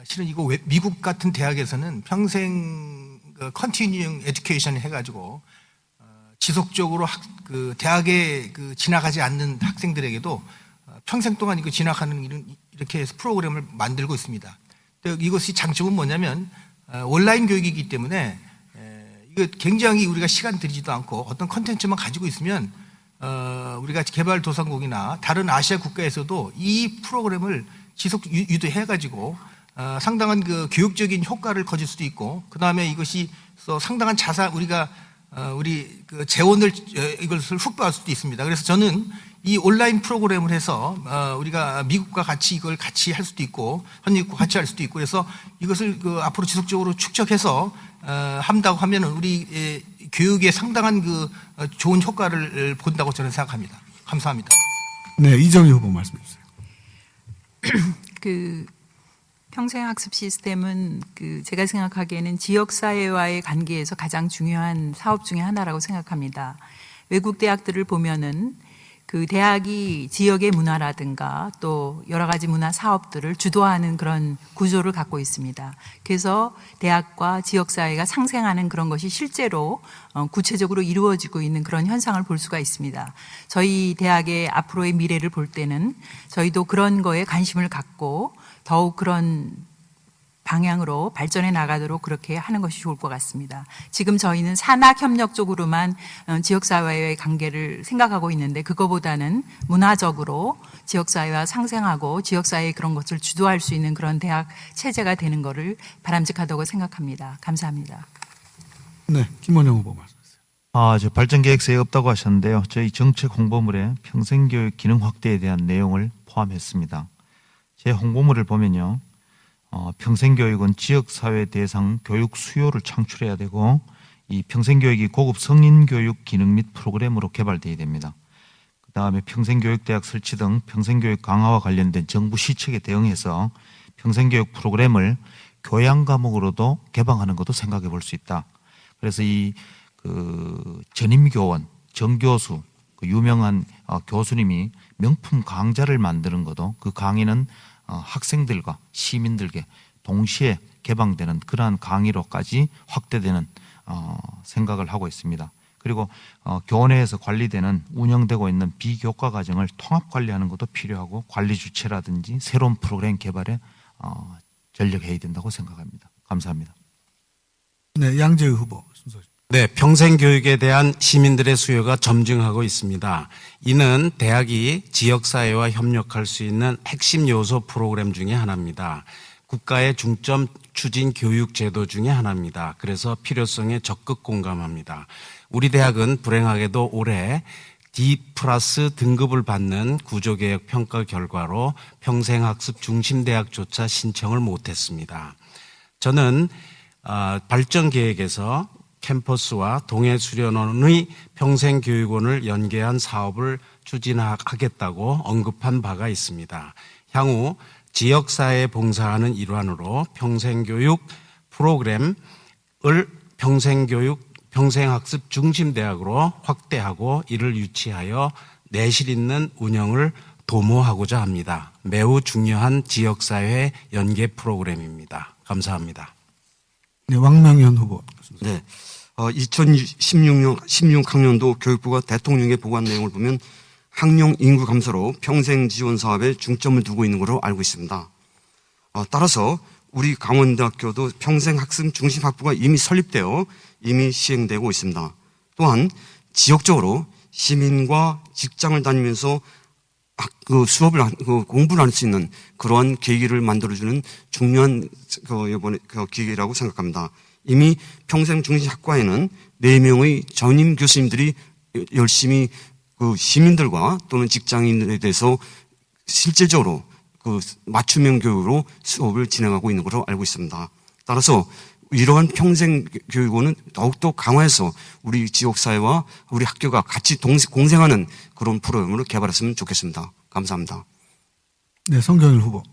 실은 이거 미국 같은 대학에서는 평생 컨티뉴잉 에듀케이션 해가지고 지속적으로 그 대학에 지나가지 않는 학생들에게도 평생 동안 이거 진학하는 이렇게 해서 프로그램을 만들고 있습니다. 이것이 장점은 뭐냐면 온라인 교육이기 때문에 이거 굉장히 우리가 시간 들이지도 않고 어떤 컨텐츠만 가지고 있으면 우리가 개발도상국이나 다른 아시아 국가에서도 이 프로그램을 지속 유도해가지고 상당한 그 교육적인 효과를 거둘 수도 있고 그 다음에 이것이 상당한 우리가 우리 그 재원을 이것을 훅보할 수도 있습니다. 그래서 저는 이 온라인 프로그램을 해서 우리가 미국과 같이 이걸 같이 할 수도 있고 한국과 같이 할 수도 있고 그래서 이것을 앞으로 지속적으로 축적해서 한다고 하면은 우리 교육에 상당한 그 좋은 효과를 본다고 저는 생각합니다. 감사합니다. 네, 이정희 후보 말씀해 주세요. 평생학습 시스템은 제가 생각하기에는 지역사회와의 관계에서 가장 중요한 사업 중에 하나라고 생각합니다. 외국 대학들을 보면은 그 대학이 지역의 문화라든가 또 여러 가지 문화 사업들을 주도하는 그런 구조를 갖고 있습니다. 그래서 대학과 지역사회가 상생하는 그런 것이 실제로 구체적으로 이루어지고 있는 그런 현상을 볼 수가 있습니다. 저희 대학의 앞으로의 미래를 볼 때는 저희도 그런 거에 관심을 갖고 더욱 그런 방향으로 발전해 나가도록 그렇게 하는 것이 좋을 것 같습니다. 지금 저희는 산학 협력 쪽으로만 지역사회의 관계를 생각하고 있는데 그거보다는 문화적으로 지역사회와 상생하고 지역사회의 그런 것을 주도할 수 있는 그런 대학 체제가 되는 것을 바람직하다고 생각합니다. 감사합니다. 네, 김원영 후보 말씀하세요. 저 발전 계획서에 없다고 하셨는데요. 저희 정책 홍보물에 평생교육 기능 확대에 대한 내용을 포함했습니다. 제 홍보물을 보면요. 평생교육은 지역사회 대상 교육 수요를 창출해야 되고 이 평생교육이 고급 성인교육 기능 및 프로그램으로 개발되어야 됩니다. 그 다음에 평생교육대학 설치 등 평생교육 강화와 관련된 정부 시책에 대응해서 평생교육 프로그램을 교양 과목으로도 개방하는 것도 생각해 볼 수 있다. 그래서 전임교원, 정교수, 유명한 교수님이 명품 강좌를 만드는 것도 그 강의는 학생들과 시민들께 동시에 개방되는 그러한 강의로까지 확대되는 생각을 하고 있습니다. 그리고 교내에서 관리되는 운영되고 있는 비교과 과정을 통합 관리하는 것도 필요하고 관리 주체라든지 새로운 프로그램 개발에 전력해야 된다고 생각합니다. 감사합니다. 네, 양재의 후보 순서. 네, 평생교육에 대한 시민들의 수요가 점증하고 있습니다. 이는 대학이 지역사회와 협력할 수 있는 핵심 요소 프로그램 중에 하나입니다. 국가의 중점 추진 교육 제도 중에 하나입니다. 그래서 필요성에 적극 공감합니다. 우리 대학은 불행하게도 올해 D+ 등급을 받는 구조개혁 평가 결과로 평생학습 중심대학조차 신청을 못했습니다. 저는 발전 계획에서 캠퍼스와 동해수련원의 평생교육원을 연계한 사업을 추진하겠다고 언급한 바가 있습니다. 향후 지역사회에 봉사하는 일환으로 평생교육 프로그램을 평생학습 중심대학으로 확대하고 이를 유치하여 내실 있는 운영을 도모하고자 합니다. 매우 중요한 지역사회 연계 프로그램입니다. 감사합니다. 네, 왕명현 후보. 네. 2016학년도 교육부가 대통령에 보고한 내용을 보면 학령 인구 감소로 평생 지원 사업에 중점을 두고 있는 것으로 알고 있습니다. 따라서 우리 강원대학교도 평생학습 중심학부가 이미 설립되어 이미 시행되고 있습니다. 또한 지역적으로 시민과 직장을 다니면서 공부를 할 수 있는 그러한 계기를 만들어주는 중요한 기회라고 생각합니다. 이미 평생 중심 학과에는 4명의 전임 교수님들이 열심히 시민들과 또는 직장인들에 대해서 실질적으로 맞춤형 교육으로 수업을 진행하고 있는 것으로 알고 있습니다. 따라서 이러한 평생 교육원은 더욱더 강화해서 우리 지역사회와 우리 학교가 같이 공생하는 그런 프로그램을 개발했으면 좋겠습니다. 감사합니다. 네, 성경일 후보.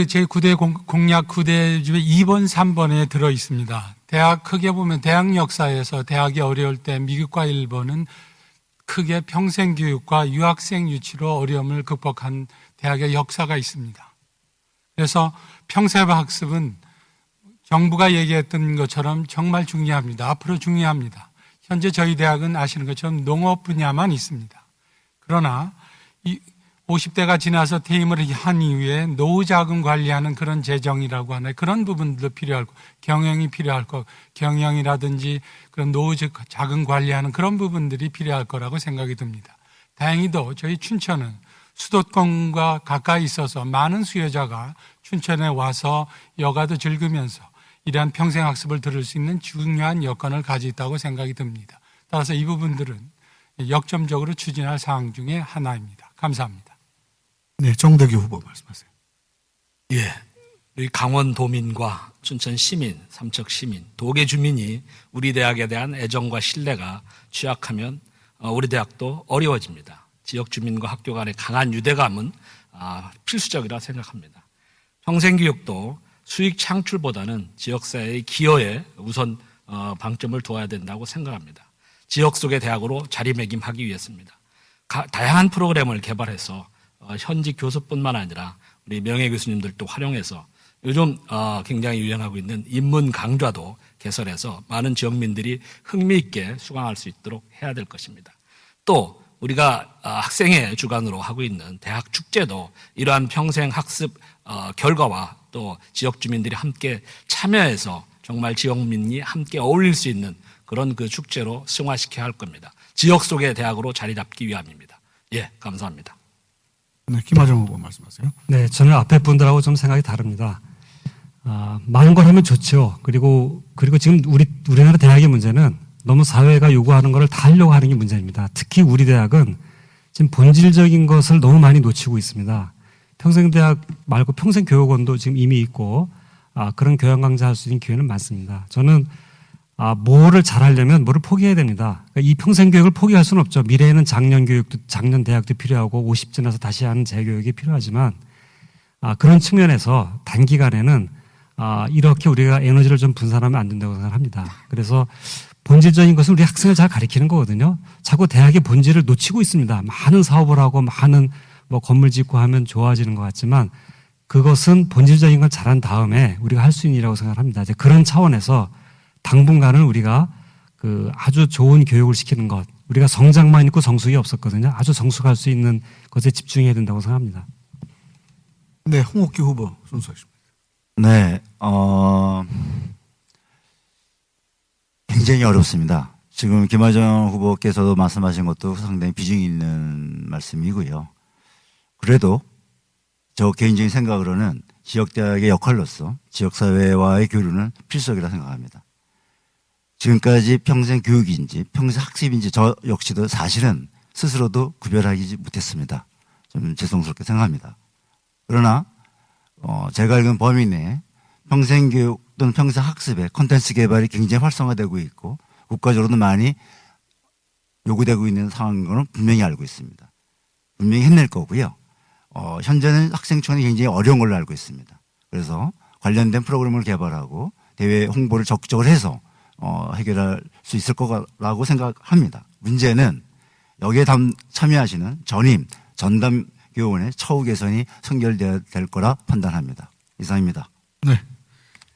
제 9대 공약 9대 중에 2번, 3번에 들어 있습니다. 대학 크게 보면 대학 역사에서 대학이 어려울 때 미국과 일본은 크게 평생교육과 유학생 유치로 어려움을 극복한 대학의 역사가 있습니다. 그래서 평생학습은 정부가 얘기했던 것처럼 정말 중요합니다. 앞으로 중요합니다. 현재 저희 대학은 아시는 것처럼 농업 분야만 있습니다. 그러나 50대가 지나서 퇴임을 한 이후에 노후 자금 관리하는 그런 재정이라고 하나요? 그런 부분도 필요할 거, 경영이 필요할 거, 경영이라든지 그런 노후 자금 관리하는 그런 부분들이 필요할 거라고 생각이 듭니다. 다행히도 저희 춘천은 수도권과 가까이 있어서 많은 수요자가 춘천에 와서 여가도 즐기면서 이러한 평생학습을 들을 수 있는 중요한 여건을 가지고 있다고 생각이 듭니다. 따라서 이 부분들은 역점적으로 추진할 사항 중에 하나입니다. 감사합니다. 네, 정대기 후보 말씀하세요. 예. 우리 강원도민과 춘천 시민, 삼척 시민, 도계 주민이 우리 대학에 대한 애정과 신뢰가 취약하면 우리 대학도 어려워집니다. 지역 주민과 학교 간의 강한 유대감은 필수적이라 생각합니다. 평생교육도 수익 창출보다는 지역사회의 기여에 우선 방점을 두어야 된다고 생각합니다. 지역 속의 대학으로 자리매김하기 위해서입니다. 다양한 프로그램을 개발해서 현직 교수뿐만 아니라 우리 명예교수님들도 활용해서 요즘 굉장히 유행하고 있는 인문 강좌도 개설해서 많은 지역민들이 흥미있게 수강할 수 있도록 해야 될 것입니다. 또 우리가 학생회 주관으로 하고 있는 대학 축제도 이러한 평생 학습 결과와 또 지역 주민들이 함께 참여해서 정말 지역민이 함께 어울릴 수 있는 그런 그 축제로 승화시켜야 할 겁니다. 지역 속의 대학으로 자리 잡기 위함입니다. 예, 감사합니다. 네, 김하정 후보 말씀하세요. 네, 저는 앞에 분들하고 좀 생각이 다릅니다. 많은 걸 하면 좋죠. 그리고 지금 우리나라 대학의 문제는 너무 사회가 요구하는 걸 다 하려고 하는 게 문제입니다. 특히 우리 대학은 지금 본질적인 것을 너무 많이 놓치고 있습니다. 평생대학 말고 평생교육원도 지금 이미 있고 그런 교양 강좌할 수 있는 기회는 많습니다. 저는 뭐를 잘하려면 뭐를 포기해야 됩니다. 그러니까 이 평생교육을 포기할 수는 없죠. 미래에는 작년 대학도 필요하고 50 지나서 다시 하는 재교육이 필요하지만 그런 측면에서 단기간에는 이렇게 우리가 에너지를 좀 분산하면 안 된다고 생각합니다. 그래서 본질적인 것은 우리 학생을 잘 가르치는 거거든요. 자꾸 대학의 본질을 놓치고 있습니다. 많은 사업을 하고 많은 뭐 건물 짓고 하면 좋아지는 것 같지만 그것은 본질적인 걸 잘한 다음에 우리가 할 수 있는 일이라고 생각합니다. 이제 그런 차원에서 당분간은 우리가 그 아주 좋은 교육을 시키는 것, 우리가 성장만 있고 성숙이 없었거든요. 아주 성숙할 수 있는 것에 집중해야 된다고 생각합니다. 네, 홍옥기 후보 순서하십니다. 네, 굉장히 어렵습니다. 지금 김하정 후보께서도 말씀하신 것도 상당히 비중이 있는 말씀이고요. 그래도 저 개인적인 생각으로는 지역대학의 역할로서 지역사회와의 교류는 필수적이라 생각합니다. 지금까지 평생 교육인지 평생 학습인지 저 역시도 사실은 스스로도 구별하지 못했습니다. 좀 죄송스럽게 생각합니다. 그러나 제가 읽은 범위 내에 평생교육 또는 평생 학습의 콘텐츠 개발이 굉장히 활성화되고 있고 국가적으로도 많이 요구되고 있는 상황인 것은 분명히 알고 있습니다. 분명히 해낼 거고요. 현재는 학생촌이 굉장히 어려운 걸로 알고 있습니다. 그래서 관련된 프로그램을 개발하고 대외 홍보를 적극적으로 해서 해결할 수 있을 거라고 생각합니다. 문제는 여기에 참여하시는 전담 교원의 처우 개선이 선결돼야 될 거라 판단합니다. 이상입니다. 네,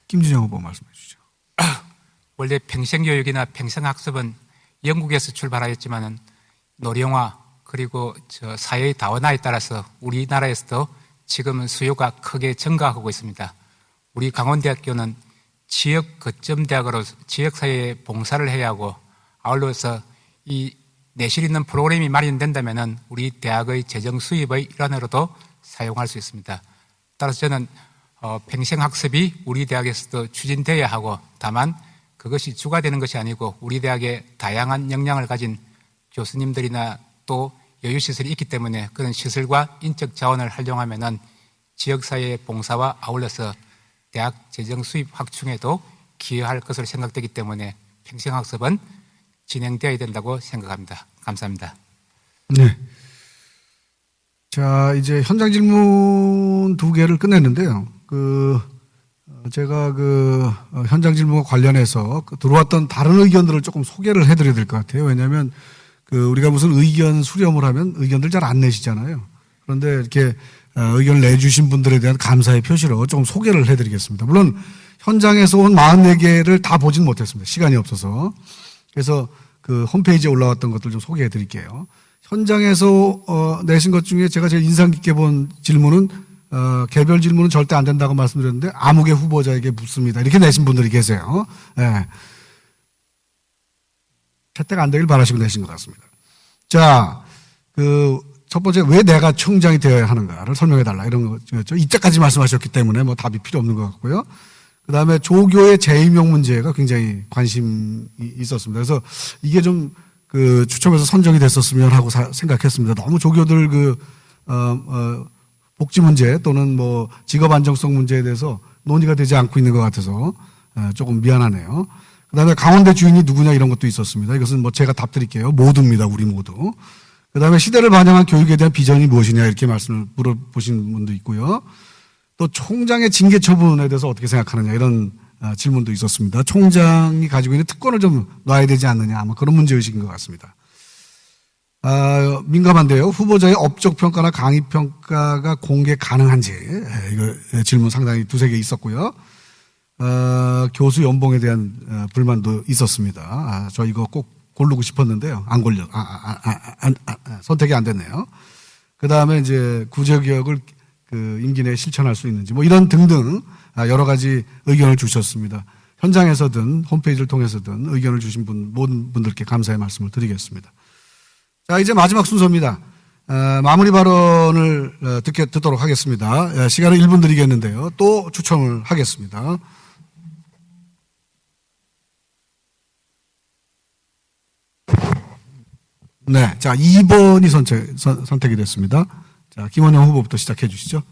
김진영 후보 말씀해 주시죠. 원래 평생교육이나 평생학습은 영국에서 출발하였지만은 노령화 그리고 사회의 다원화에 따라서 우리나라에서도 지금은 수요가 크게 증가하고 있습니다. 우리 강원대학교는 지역 거점 대학으로 지역사회에 봉사를 해야 하고 아울러서 이 내실 있는 프로그램이 마련된다면은 우리 대학의 재정 수입의 일환으로도 사용할 수 있습니다. 따라서 저는 평생학습이 우리 대학에서도 추진되어야 하고 다만 그것이 주가 되는 것이 아니고 우리 대학에 다양한 역량을 가진 교수님들이나 또 여유시설이 있기 때문에 그런 시설과 인적 자원을 활용하면은 지역사회의 봉사와 아울러서 대학 재정 수입 확충에도 기여할 것으로 생각되기 때문에 평생학습은 진행되어야 된다고 생각합니다. 감사합니다. 네. 자, 이제 현장 질문 2개를 끝냈는데요. 제가 현장 질문과 관련해서 들어왔던 다른 의견들을 조금 소개를 해드려야 될 것 같아요. 왜냐하면 우리가 무슨 의견 수렴을 하면 의견들 잘 안 내시잖아요. 그런데 이렇게 의견을 내주신 분들에 대한 감사의 표시로 조금 소개를 해드리겠습니다. 물론 현장에서 온 44개를 다 보진 못했습니다. 시간이 없어서. 그래서 홈페이지에 올라왔던 것들 좀 소개해 드릴게요. 현장에서 내신 것 중에 제가 제일 인상 깊게 본 질문은 개별 질문은 절대 안 된다고 말씀드렸는데 아무개 후보자에게 묻습니다. 이렇게 내신 분들이 계세요. 네. 채택 안 되길 바라시고 내신 것 같습니다. 자, 첫 번째 왜 내가 청장이 되어야 하는가를 설명해 달라 이런 거죠. 이때까지 말씀하셨기 때문에 뭐 답이 필요 없는 것 같고요. 그 다음에 조교의 재임용 문제가 굉장히 관심이 있었습니다. 그래서 이게 좀 추첨해서 선정이 됐었으면 하고 생각했습니다. 너무 조교들 복지 문제 또는 뭐 직업 안정성 문제에 대해서 논의가 되지 않고 있는 것 같아서 조금 미안하네요. 그 다음에 강원대 주인이 누구냐 이런 것도 있었습니다. 이것은 뭐 제가 답 드릴게요. 모두입니다. 우리 모두. 그 다음에 시대를 반영한 교육에 대한 비전이 무엇이냐 이렇게 말씀을 물어보신 분도 있고요. 또 총장의 징계 처분에 대해서 어떻게 생각하느냐 이런 질문도 있었습니다. 총장이 가지고 있는 특권을 좀 놔야 되지 않느냐 아마 그런 문제의식인 것 같습니다. 민감한데요. 후보자의 업적 평가나 강의 평가가 공개 가능한지 이거 질문 상당히 2-3개 있었고요. 교수 연봉에 대한 불만도 있었습니다. 저 이거 꼭 고르고 싶었는데요. 안 골려. 선택이 안 됐네요. 그 다음에 이제 구제개혁을 그 임기 내에 실천할 수 있는지 뭐 이런 등등 여러 가지 의견을 주셨습니다. 현장에서든 홈페이지를 통해서든 의견을 주신 모든 분들께 감사의 말씀을 드리겠습니다. 자, 이제 마지막 순서입니다. 마무리 발언을 듣도록 하겠습니다. 시간을 1분 드리겠는데요. 또 추첨을 하겠습니다. 네, 자 2번이 선택이 됐습니다. 자, 김원영 후보부터 시작해 주시죠.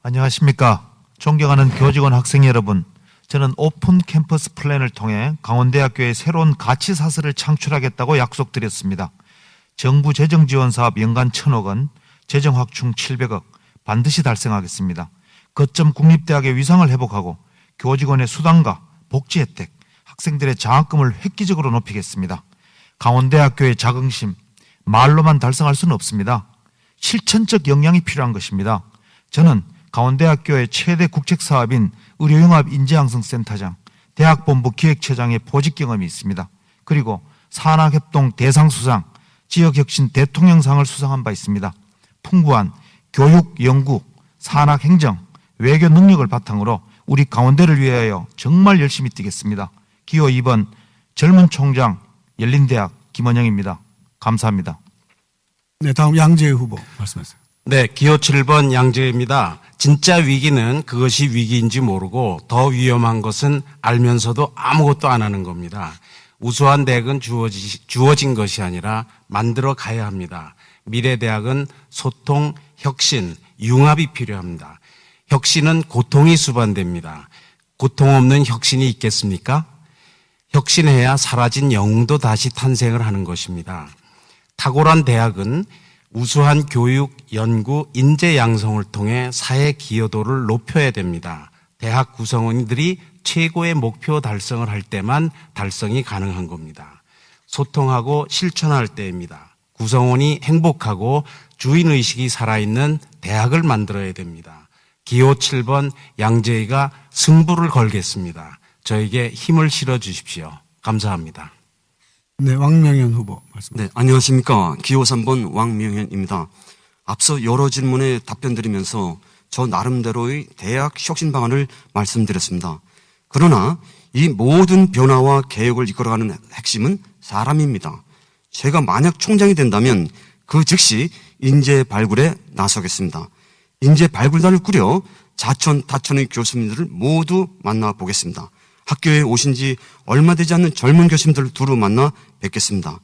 안녕하십니까. 존경하는 교직원 학생 여러분. 저는 오픈 캠퍼스 플랜을 통해 강원대학교에 새로운 가치 사슬을 창출하겠다고 약속드렸습니다. 정부 재정 지원 사업 연간 1,000억 원, 재정 확충 700억 반드시 달성하겠습니다. 거점 국립대학의 위상을 회복하고 교직원의 수당과 복지 혜택, 학생들의 장학금을 획기적으로 높이겠습니다. 강원대학교의 자긍심, 말로만 달성할 수는 없습니다. 실천적 역량이 필요한 것입니다. 저는 강원대학교의 최대 국책사업인 의료융합인재양성센터장, 대학본부 기획처장의 보직 경험이 있습니다. 그리고 산학협동 대상수상, 지역혁신 대통령상을 수상한 바 있습니다. 풍부한 교육, 연구, 산학행정, 외교 능력을 바탕으로 우리 강원대를 위하여 정말 열심히 뛰겠습니다. 기호 2번 젊은 총장 열린대학 김원영입니다. 감사합니다. 네, 다음 양재희 후보 말씀하세요. 네, 기호 7번 양재입니다. 진짜 위기는 그것이 위기인지 모르고 더 위험한 것은 알면서도 아무것도 안 하는 겁니다. 우수한 대학은 주어진 것이 아니라 만들어 가야 합니다. 미래대학은 소통, 혁신, 융합이 필요합니다. 혁신은 고통이 수반됩니다. 고통 없는 혁신이 있겠습니까? 혁신해야 사라진 영웅도 다시 탄생을 하는 것입니다. 탁월한 대학은 우수한 교육, 연구, 인재 양성을 통해 사회 기여도를 높여야 됩니다. 대학 구성원들이 최고의 목표 달성을 할 때만 달성이 가능한 겁니다. 소통하고 실천할 때입니다. 구성원이 행복하고 주인의식이 살아있는 대학을 만들어야 됩니다. 기호 7번 양재희가 승부를 걸겠습니다. 저에게 힘을 실어 주십시오. 감사합니다. 네, 왕명현 후보 말씀. 네, 안녕하십니까. 기호 3번 왕명현입니다. 앞서 여러 질문에 답변 드리면서 저 나름대로의 대학 혁신 방안을 말씀드렸습니다. 그러나 이 모든 변화와 개혁을 이끌어가는 핵심은 사람입니다. 제가 만약 총장이 된다면 그 즉시 인재 발굴에 나서겠습니다. 인재 발굴단을 꾸려 자천, 타천의 교수님들을 모두 만나보겠습니다. 학교에 오신 지 얼마 되지 않는 젊은 교수님들을 두루 만나 뵙겠습니다.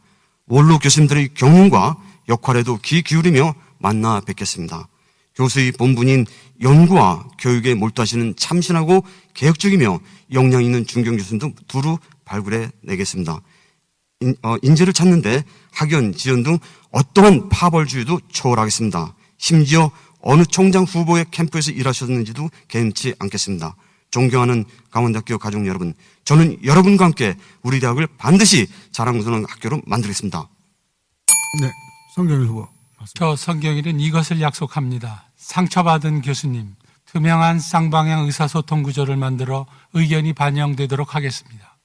원로 교수님들의 경륜과 역할에도 귀 기울이며 만나 뵙겠습니다. 교수의 본분인 연구와 교육에 몰두하시는 참신하고 개혁적이며 역량 있는 중견 교수님도 두루 발굴해 내겠습니다. 인재를 찾는데 학연, 지연 등 어떠한 파벌주의도 초월하겠습니다. 심지어 어느 총장 후보의 캠프에서 일하셨는지도 개의치 않겠습니다. 존경하는 강원대학교 가족 여러분, 저는 여러분과 함께 우리 대학을 반드시 자랑스러운 학교로 만들겠습니다. 네, 성경일 후보. 저 성경일은 이것을 약속합니다. 상처받은 교수님, 투명한 쌍방향 의사소통 구조를 만들어 의견이 반영되도록 하겠습니다.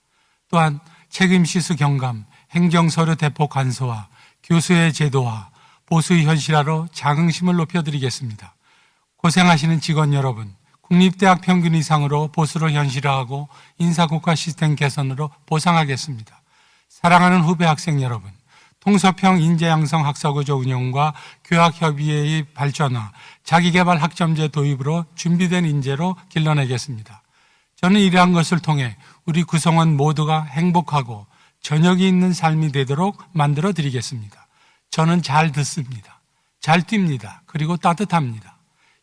또한 책임시수 경감, 행정서류 대폭 간소화, 교수의 제도화, 보수의 현실화로 자긍심을 높여드리겠습니다. 고생하시는 직원 여러분, 국립대학 평균 이상으로 보수를 현실화하고 인사국가 시스템 개선으로 보상하겠습니다. 사랑하는 후배 학생 여러분, 통섭형 인재양성 학사구조 운영과 교학협의회의 발전화, 자기개발 학점제 도입으로 준비된 인재로 길러내겠습니다. 저는 이러한 것을 통해 우리 구성원 모두가 행복하고 저녁이 있는 삶이 되도록 만들어 드리겠습니다. 저는 잘 듣습니다. 잘 뜁니다. 그리고 따뜻합니다.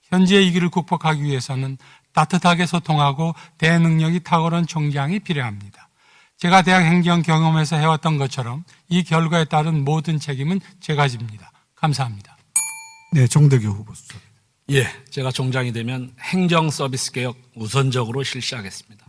현재의 위기를 극복하기 위해서는 따뜻하게 소통하고 대능력이 탁월한 총장이 필요합니다. 제가 대학 행정 경험에서 해왔던 것처럼 이 결과에 따른 모든 책임은 제가 집니다. 감사합니다. 네, 정대교 후보 수석. 예, 제가 총장이 되면 행정 서비스 개혁 우선적으로 실시하겠습니다.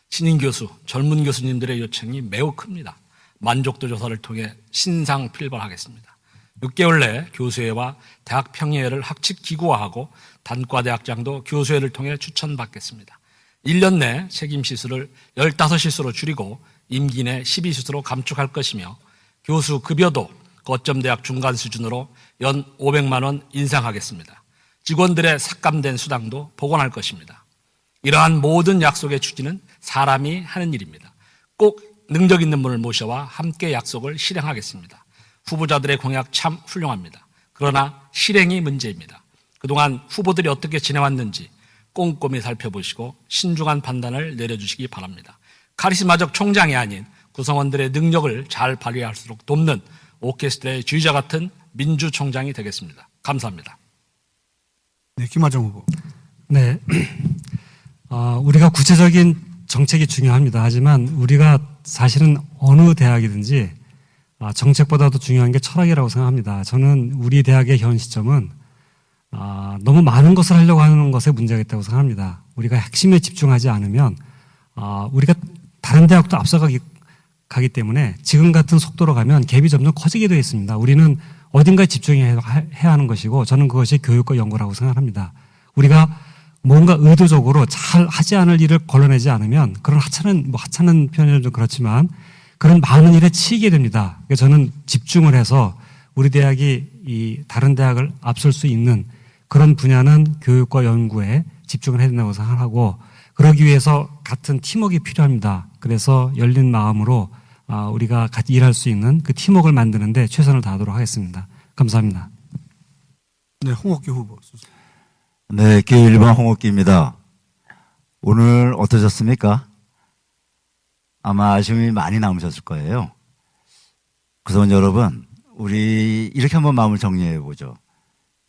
신인 교수, 젊은 교수님들의 요청이 매우 큽니다. 만족도 조사를 통해 신상 필벌하겠습니다. 6개월 내 교수회와 대학 평의회를 학칙 기구화하고 단과대학장도 교수회를 통해 추천받겠습니다. 1년 내 책임 시수를 15시수로 줄이고 임기 내 12시수로 감축할 것이며 교수 급여도 거점 대학 중간 수준으로 연 500만 원 인상하겠습니다. 직원들의 삭감된 수당도 복원할 것입니다. 이러한 모든 약속의 추진은 사람이 하는 일입니다. 꼭 능력 있는 분을 모셔와 함께 약속을 실행하겠습니다. 후보자들의 공약 참 훌륭합니다. 그러나 실행이 문제입니다. 그동안 후보들이 어떻게 지내왔는지 꼼꼼히 살펴보시고 신중한 판단을 내려주시기 바랍니다. 카리스마적 총장이 아닌 구성원들의 능력을 잘 발휘할수록 돕는 오케스트라의 주의자 같은 민주총장이 되겠습니다. 감사합니다. 네, 김하정 후보. 네. 우리가 구체적인 정책이 중요합니다. 하지만 우리가 사실은 어느 대학이든지 정책보다도 중요한 게 철학이라고 생각합니다. 저는 우리 대학의 현 시점은 너무 많은 것을 하려고 하는 것에 문제가 있다고 생각합니다. 우리가 핵심에 집중하지 않으면 우리가 다른 대학도 앞서가기 때문에 지금 같은 속도로 가면 갭이 점점 커지게 되어 있습니다. 우리는 어딘가에 집중해야 하는 것이고 저는 그것이 교육과 연구라고 생각합니다. 우리가 뭔가 의도적으로 잘 하지 않을 일을 걸러내지 않으면 그런 하찮은 표현은 좀 그렇지만 그런 많은 일에 치이게 됩니다. 그래서 저는 집중을 해서 우리 대학이 이 다른 대학을 앞설 수 있는 그런 분야는 교육과 연구에 집중을 해야 된다고 생각하고 그러기 위해서 같은 팀워크가 필요합니다. 그래서 열린 마음으로 우리가 같이 일할 수 있는 그 팀워크를 만드는데 최선을 다하도록 하겠습니다. 감사합니다. 네, 홍옥기 후보. 네, 교육 1번 홍옥기입니다. 오늘 어떠셨습니까? 아마 아쉬움이 많이 남으셨을 거예요. 구성원 여러분, 우리 이렇게 한번 마음을 정리해 보죠.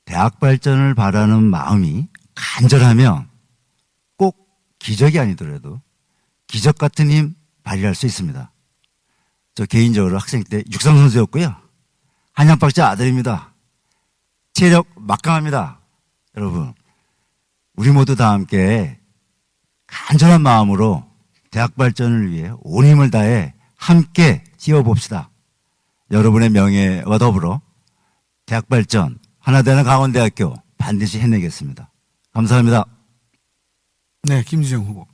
대학 발전을 바라는 마음이 간절하면 꼭 기적이 아니더라도 기적 같은 힘 발휘할 수 있습니다. 저 개인적으로 학생 때 육상 선수였고요. 한양박사 아들입니다. 체력 막강합니다. 여러분, 우리 모두 다 함께 간절한 마음으로 대학 발전을 위해 온 힘을 다해 함께 뛰어봅시다. 여러분의 명예와 더불어 대학 발전 하나되는 강원대학교 반드시 해내겠습니다. 감사합니다. 네, 김지정 후보.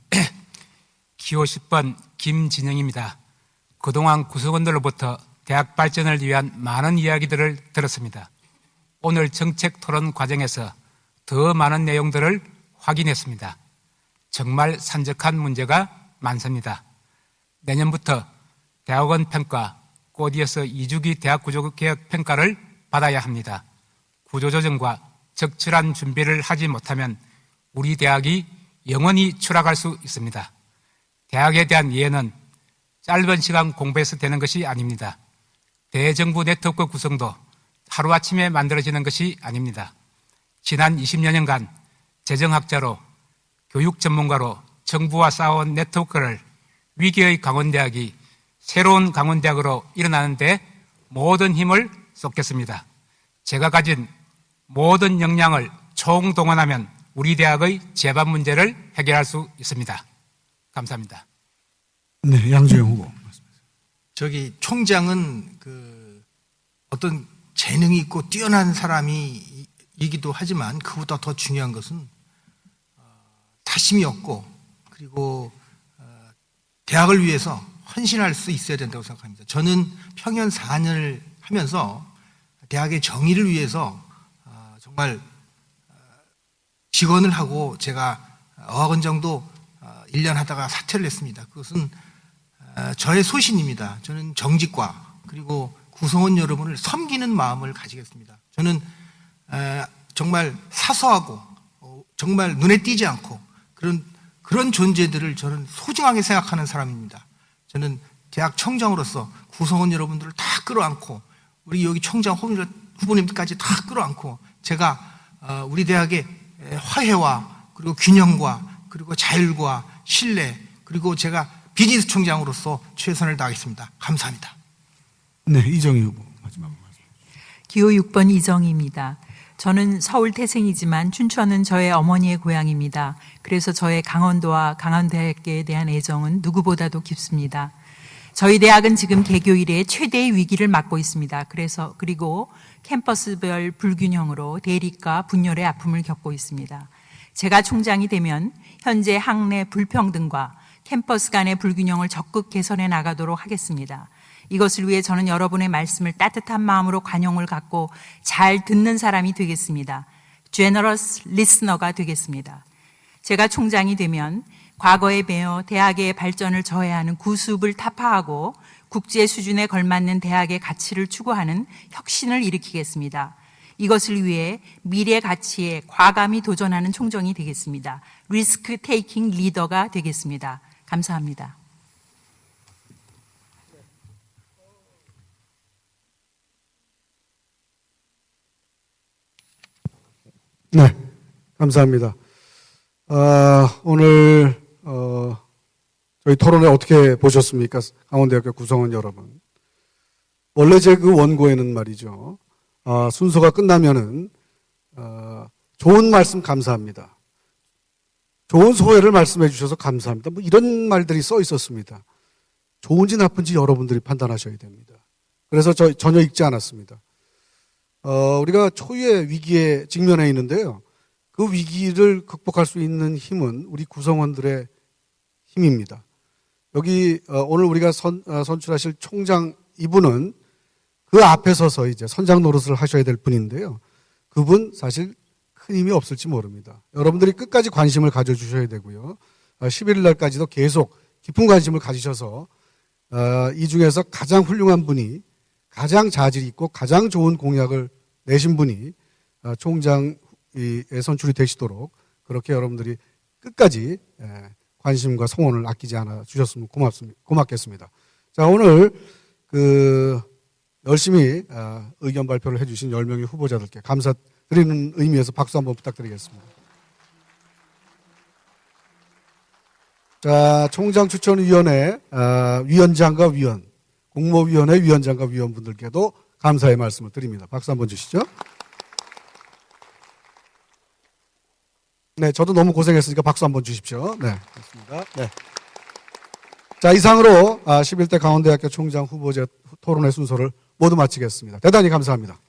기호 10번 김진영입니다. 그동안 구성원들로부터 대학 발전을 위한 많은 이야기들을 들었습니다. 오늘 정책 토론 과정에서 더 많은 내용들을 확인했습니다. 정말 산적한 문제가 많습니다. 내년부터 대학원 평가, 곧 이어서 2주기 대학 구조개혁 평가를 받아야 합니다. 구조조정과 적절한 준비를 하지 못하면 우리 대학이 영원히 추락할 수 있습니다. 대학에 대한 이해는 짧은 시간 공부해서 되는 것이 아닙니다. 대정부 네트워크 구성도 하루아침에 만들어지는 것이 아닙니다. 지난 20여 년간 재정학자로 교육 전문가로 정부와 쌓아온 네트워크를 위기의 강원대학이 새로운 강원대학으로 일어나는데 모든 힘을 쏟겠습니다. 제가 가진 모든 역량을 총동원하면 우리 대학의 재반 문제를 해결할 수 있습니다. 감사합니다. 네, 양주영 후보. 저기 총장은 어떤 재능이 있고 뛰어난 사람이기도 하지만 그보다 더 중요한 것은 다심이 없고 그리고 대학을 위해서 헌신할 수 있어야 된다고 생각합니다. 저는 평년 4년을 하면서 대학의 정의를 위해서 정말 직원을 하고 제가 어학원 정도 1년 하다가 사퇴를 했습니다. 그것은 저의 소신입니다. 저는 정직과 그리고 구성원 여러분을 섬기는 마음을 가지겠습니다. 저는 정말 사소하고 정말 눈에 띄지 않고 그런 존재들을 저는 소중하게 생각하는 사람입니다. 저는 대학 청장으로서 구성원 여러분들을 다 끌어안고 우리 여기 총장 후보님들까지 다 끌어안고 제가 우리 대학의 화해와 그리고 균형과 그리고 자율과 신뢰 그리고 제가 비즈니스 총장으로서 최선을 다하겠습니다. 감사합니다. 네, 이정희 후보. 마지막 말씀. 기호 6번 이정희입니다. 저는 서울 태생이지만 춘천은 저의 어머니의 고향입니다. 그래서 저의 강원도와 강원대학교에 대한 애정은 누구보다도 깊습니다. 저희 대학은 지금 개교 이래 최대의 위기를 맞고 있습니다. 그리고 캠퍼스별 불균형으로 대립과 분열의 아픔을 겪고 있습니다. 제가 총장이 되면 현재 학내 불평등과 캠퍼스 간의 불균형을 적극 개선해 나가도록 하겠습니다. 이것을 위해 저는 여러분의 말씀을 따뜻한 마음으로 관용을 갖고 잘 듣는 사람이 되겠습니다. generous listener가 되겠습니다. 제가 총장이 되면 과거에 배워 대학의 발전을 저해하는 구습을 타파하고 국제 수준에 걸맞는 대학의 가치를 추구하는 혁신을 일으키겠습니다. 이것을 위해 미래 가치에 과감히 도전하는 총정이 되겠습니다. 리스크 테이킹 리더가 되겠습니다. 감사합니다. 네, 감사합니다. 오늘 저희 토론회 어떻게 보셨습니까? 강원대학교 구성원 여러분. 원래 제 그 원고에는 말이죠. 순서가 끝나면은 좋은 말씀 감사합니다. 좋은 소회를 말씀해 주셔서 감사합니다. 뭐 이런 말들이 써 있었습니다. 좋은지 나쁜지 여러분들이 판단하셔야 됩니다. 그래서 저 전혀 읽지 않았습니다. 우리가 초유의 위기에 직면해 있는데요. 그 위기를 극복할 수 있는 힘은 우리 구성원들의 힘입니다. 여기 오늘 우리가 선출하실 총장 이분은 그 앞에 서서 이제 선장 노릇을 하셔야 될 분인데요. 그분 사실 큰 힘이 없을지 모릅니다. 여러분들이 끝까지 관심을 가져주셔야 되고요. 11일 날까지도 계속 깊은 관심을 가지셔서 이 중에서 가장 훌륭한 분이 가장 자질이 있고 가장 좋은 공약을 내신 분이 총장에 선출이 되시도록 그렇게 여러분들이 끝까지 관심과 성원을 아끼지 않아 주셨으면 고맙겠습니다. 자, 오늘 열심히 의견 발표를 해주신 10명의 후보자들께 감사드리는 의미에서 박수 한번 부탁드리겠습니다. 자, 총장 추천위원회 위원장과 위원, 공모위원회 위원장과 위원분들께도 감사의 말씀을 드립니다. 박수 한번 주시죠. 네, 저도 너무 고생했으니까 박수 한번 주십시오. 네, 좋습니다. 네. 자, 이상으로 11대 강원대학교 총장 후보자 토론회 순서를 모두 마치겠습니다. 대단히 감사합니다.